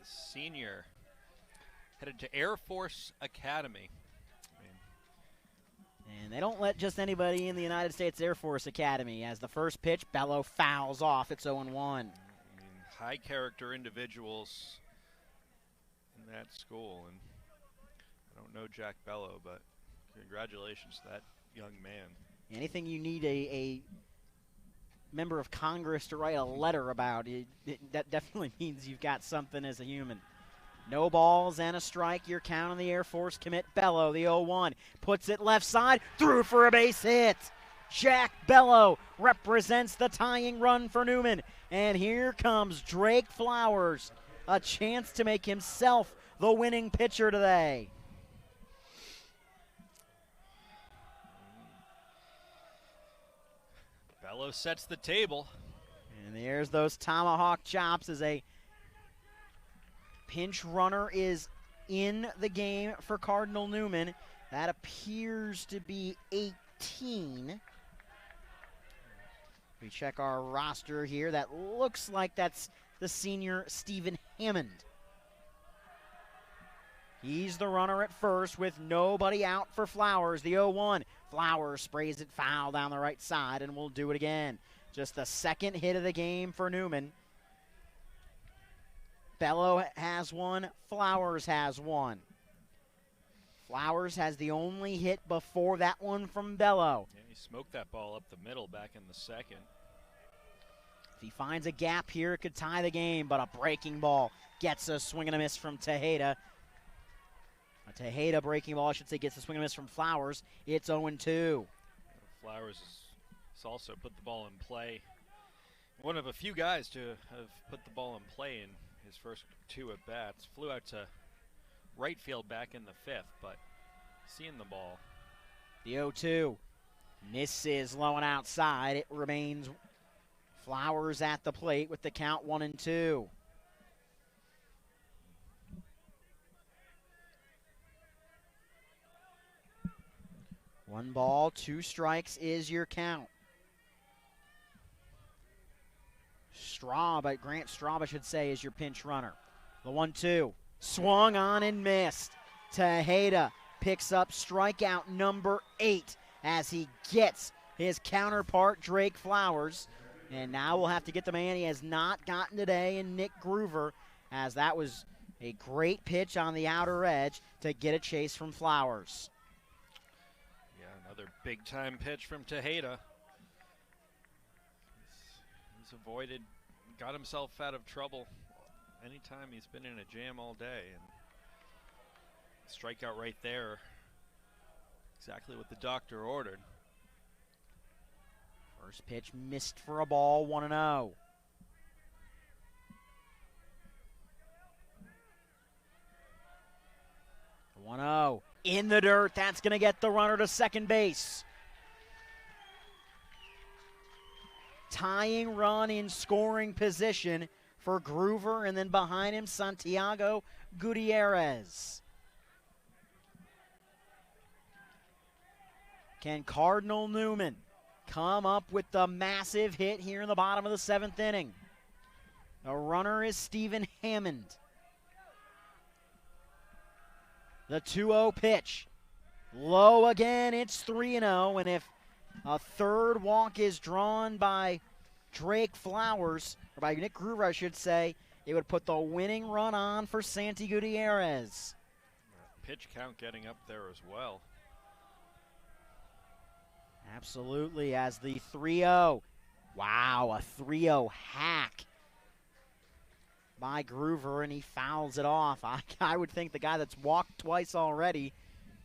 Senior headed to Air Force Academy. And they don't let just anybody in the United States Air Force Academy. As the first pitch, Bello fouls off. It's 0-1. High character individuals in that school, and I don't know Jack Bello, but congratulations to that young man. Anything you need a member of Congress to write a letter about, that definitely means you've got something as a human. No balls and a strike. Your count on the Air Force commit. Bello, the 0-1, puts it left side, through for a base hit. Jack Bello represents the tying run for Newman. And here comes Drake Flowers, a chance to make himself the winning pitcher today. Bello sets the table. And there's those tomahawk chops as a pinch runner is in the game for Cardinal Newman. That appears to be 18. We check our roster here. That looks like that's the senior Stephen Hammond. He's the runner at first with nobody out for Flowers. The 0-1. Flowers sprays it foul down the right side, and we'll do it again. Just the second hit of the game for Newman. Bello has one. Flowers has one. Flowers has the only hit before that one from Bello. Yeah, he smoked that ball up the middle back in the second. If he finds a gap here, it could tie the game, but a breaking ball gets a swing and a miss from Tejeda. A Tejeda breaking ball, I should say, gets a swing and a miss from Flowers. It's 0-2. Flowers has also put the ball in play. One of a few guys to have put the ball in play in his first 2 at-bats. Flew out to right field back in the 5th, but seeing the ball. The 0-2 misses low and outside. It remains Flowers at the plate with the count 1-2. One ball, 2 strikes is your count. Grant Straub, I should say, is your pinch runner. The 1-2, swung on and missed. Tejeda picks up strikeout number 8 as he gets his counterpart, Drake Flowers. And now we'll have to get the man he has not gotten today in Nick Groover, as that was a great pitch on the outer edge to get a chase from Flowers. Yeah, another big-time pitch from Tejeda. He's avoided, got himself out of trouble anytime he's been in a jam all day. And strikeout right there, exactly what the doctor ordered. First pitch missed for a ball, 1-0. The 1-0 in the dirt. That's going to get the runner to second base. Tying run in scoring position for Groover, and then behind him, Santiago Gutierrez. Can Cardinal Newman come up with the massive hit here in the bottom of the 7th inning? The runner is Stephen Hammond. The 2-0 pitch. Low again, it's 3-0, and if a third walk is drawn by Drake Flowers, or by Nick Groover, I should say, it would put the winning run on for Santi Gutierrez. Pitch count getting up there as well. Absolutely, as the 3-0. Wow, a 3-0 hack by Groover, and he fouls it off. I would think the guy that's walked twice already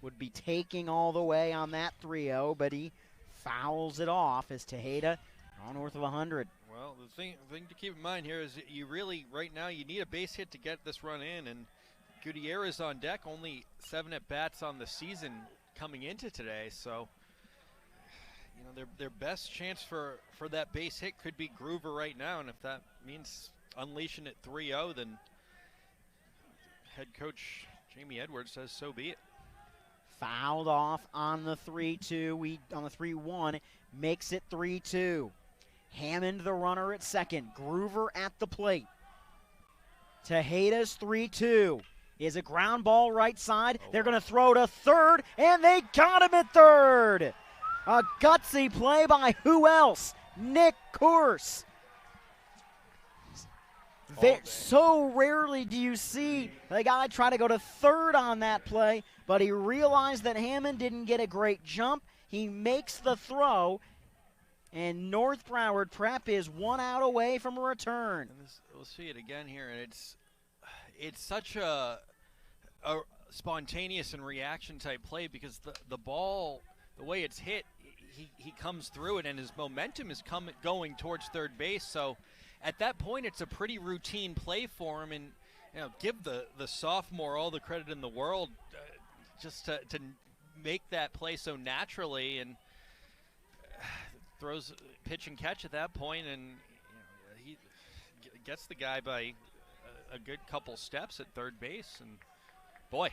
would be taking all the way on that 3-0, but he fouls it off as Tejeda on north of 100. Well, the thing to keep in mind here is that you really, right now, you need a base hit to get this run in, and Gutierrez on deck, only 7 at-bats on the season coming into today, so you know, their best chance for that base hit could be Groover right now, and if that means unleashing it 3-0, then head coach Jamie Edwards says so be it. Fouled off on the 3-2. On the 3-1, makes it 3-2. Hammond the runner at second. Groover at the plate. Tejeda's 3-2 is a ground ball right side. They're going to throw to third, and they got him at third. A gutsy play by who else? Nick Course. So rarely do you see the guy try to go to third on that play, but he realized that Hammond didn't get a great jump. He makes the throw, and North Broward Prep is 1 out away from a return. And we'll see it again here, and it's such a spontaneous and reaction type play because the ball, the way it's hit, he comes through it, and his momentum is going towards third base. So at that point, it's a pretty routine play for him, and you know, give the sophomore all the credit in the world just to make that play so naturally, and throws pitch and catch at that point, and you know, he gets the guy by a good couple steps at third base, and boy,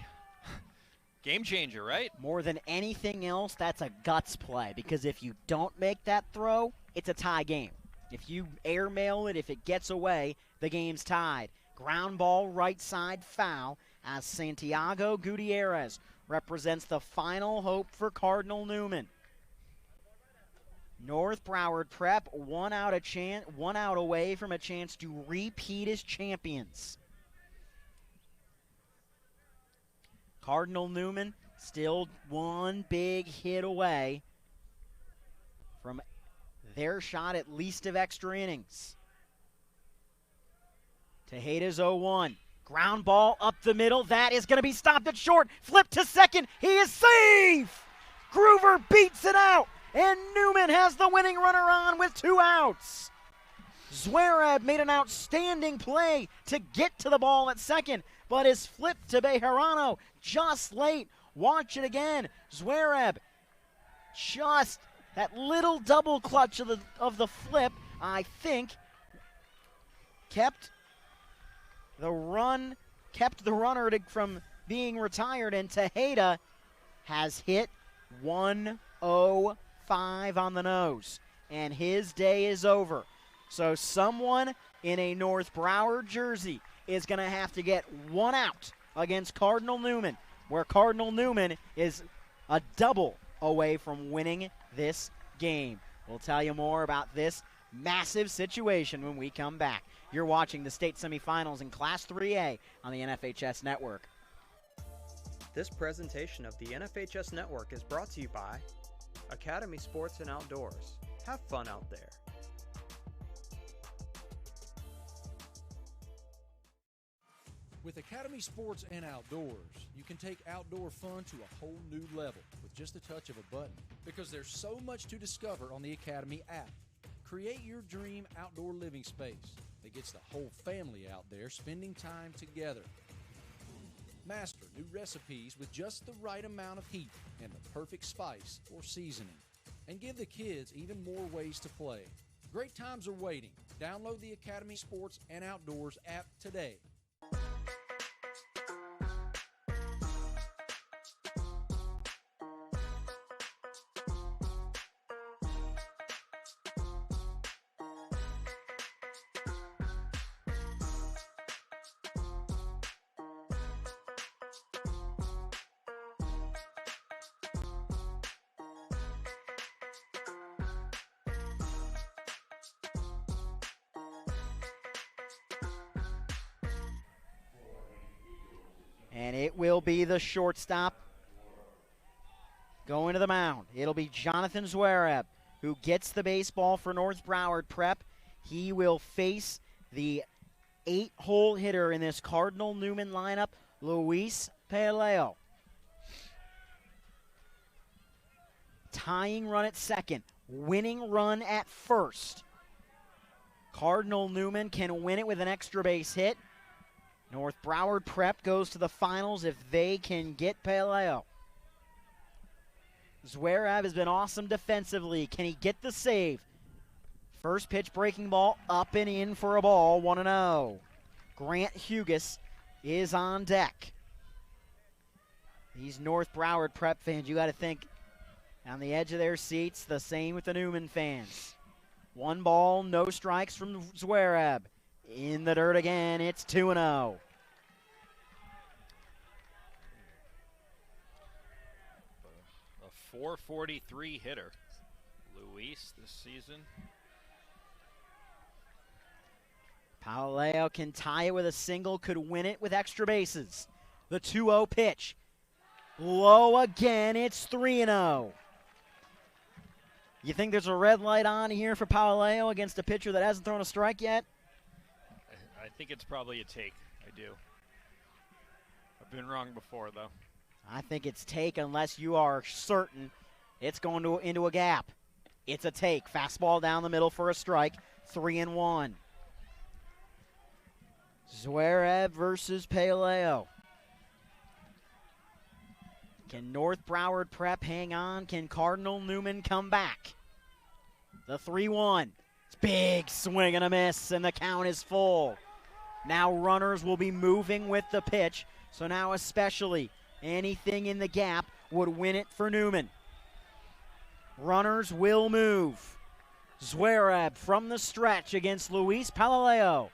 game changer, right? More than anything else, that's a guts play, because if you don't make that throw, it's a tie game. If you airmail it, if it gets away, the game's tied. Ground ball right side foul as Santiago Gutierrez represents the final hope for Cardinal Newman. North Broward Prep 1 out away from a chance to repeat as champions. Cardinal Newman still one big hit away from their shot at least of extra innings. Tejeda's 0-1. Ground ball up the middle. That is going to be stopped at short. Flip to second. He is safe. Groover beats it out. And Newman has the winning runner on with 2 outs. Zverev made an outstanding play to get to the ball at second, but is flipped to Bejarano just late. Watch it again. Zverev, just that little double clutch of the flip, I think, kept the runner from being retired, and Tejeda has hit 105 on the nose, and his day is over. So someone in a North Broward jersey is going to have to get 1 out against Cardinal Newman, where Cardinal Newman is a double away from winning this game. We'll tell you more about this massive situation when we come back. You're watching the state semifinals in Class 3A on the NFHS Network. This presentation of the NFHS Network is brought to you by Academy Sports and Outdoors. Have fun out there. With Academy Sports and Outdoors, you can take outdoor fun to a whole new level with just a touch of a button, because there's so much to discover on the Academy app. Create your dream outdoor living space that gets the whole family out there spending time together. Master new recipes with just the right amount of heat and the perfect spice or seasoning. And give the kids even more ways to play. Great times are waiting. Download the Academy Sports and Outdoors app today. And it will be the shortstop going to the mound. It'll be Jonathan Zverev, who gets the baseball for North Broward Prep. He will face the 8-hole hitter in this Cardinal Newman lineup, Luis Peleo. Tying run at second, winning run at first. Cardinal Newman can win it with an extra base hit. North Broward Prep goes to the finals if they can get Peleo. Zverev has been awesome defensively. Can he get the save? First pitch breaking ball up and in for a ball, 1-0. Grant Hugas is on deck. These North Broward Prep fans, you got to think on the edge of their seats, the same with the Newman fans. 1 ball, no strikes from Zverev. In the dirt again, it's 2-0. A .443 hitter, Luis, this season. Peleo can tie it with a single, could win it with extra bases. The 2-0 pitch. Low again, it's 3-0. You think there's a red light on here for Peleo against a pitcher that hasn't thrown a strike yet? I think it's probably a take. I do. I've been wrong before, though. I think it's take unless you are certain it's going into a gap. It's a take. Fastball down the middle for a strike. 3-1. Zverev versus Peleo. Can North Broward Prep hang on? Can Cardinal Newman come back? The 3-1. It's big swing and a miss, and the count is full. Now runners will be moving with the pitch, so now especially anything in the gap would win it for Newman. Runners will move. Zverev from the stretch against Luis Peleo.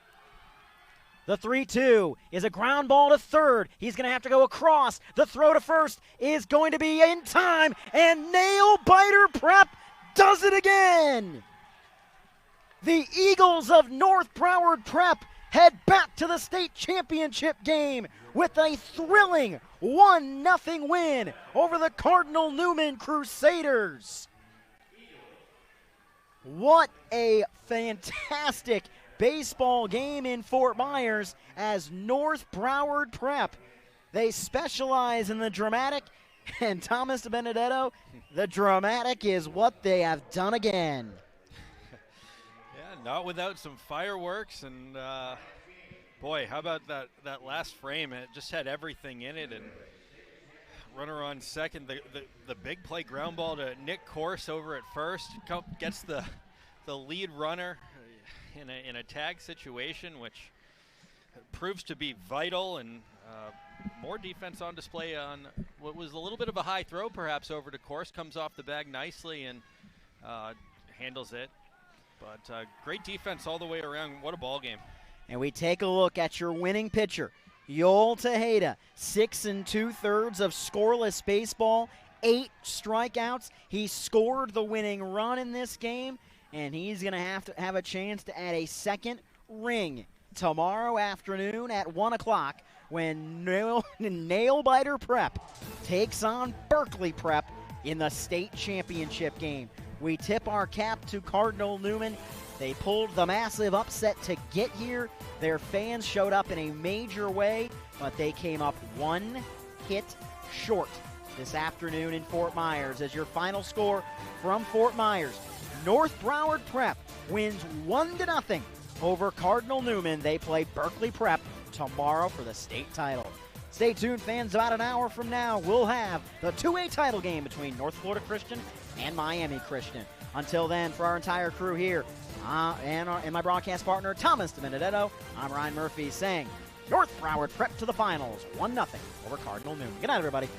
The 3-2 is a ground ball to third. He's going to have to go across. The throw to first is going to be in time, and Nail Biter Prep does it again. The Eagles of North Broward Prep head back to the state championship game with a thrilling 1-0 win over the Cardinal Newman Crusaders. What a fantastic baseball game in Fort Myers as North Broward Prep. They specialize in the dramatic, and Thomas DiBenedetto, the dramatic is what they have done again. Yeah, not without some fireworks, and boy, how about that last frame? It just had everything in it, and runner on second, the big play ground ball to Nick Corse over at first, gets the lead runner in a tag situation, which proves to be vital, and more defense on display on what was a little bit of a high throw perhaps over to Corse, comes off the bag nicely and handles it. But great defense all the way around. What a ball game. And we take a look at your winning pitcher, Yoel Tejeda, 6 2/3 of scoreless baseball, 8 strikeouts. He scored the winning run in this game, and he's going to have a chance to add a second ring tomorrow afternoon at 1 o'clock when Nail-Biter Prep takes on Berkeley Prep in the state championship game. We tip our cap to Cardinal Newman. They pulled the massive upset to get here. Their fans showed up in a major way, but they came up one hit short this afternoon in Fort Myers. As your final score from Fort Myers, North Broward Prep wins 1-0 over Cardinal Newman. They play Berkeley Prep tomorrow for the state title. Stay tuned, fans. About an hour from now, we'll have the 2A title game between North Florida Christian and Miami Christian. Until then, for our entire crew here and my broadcast partner, Thomas DiBenedetto, I'm Ryan Murphy saying North Broward Prep to the finals, 1-0 over Cardinal Newman. Good night, everybody.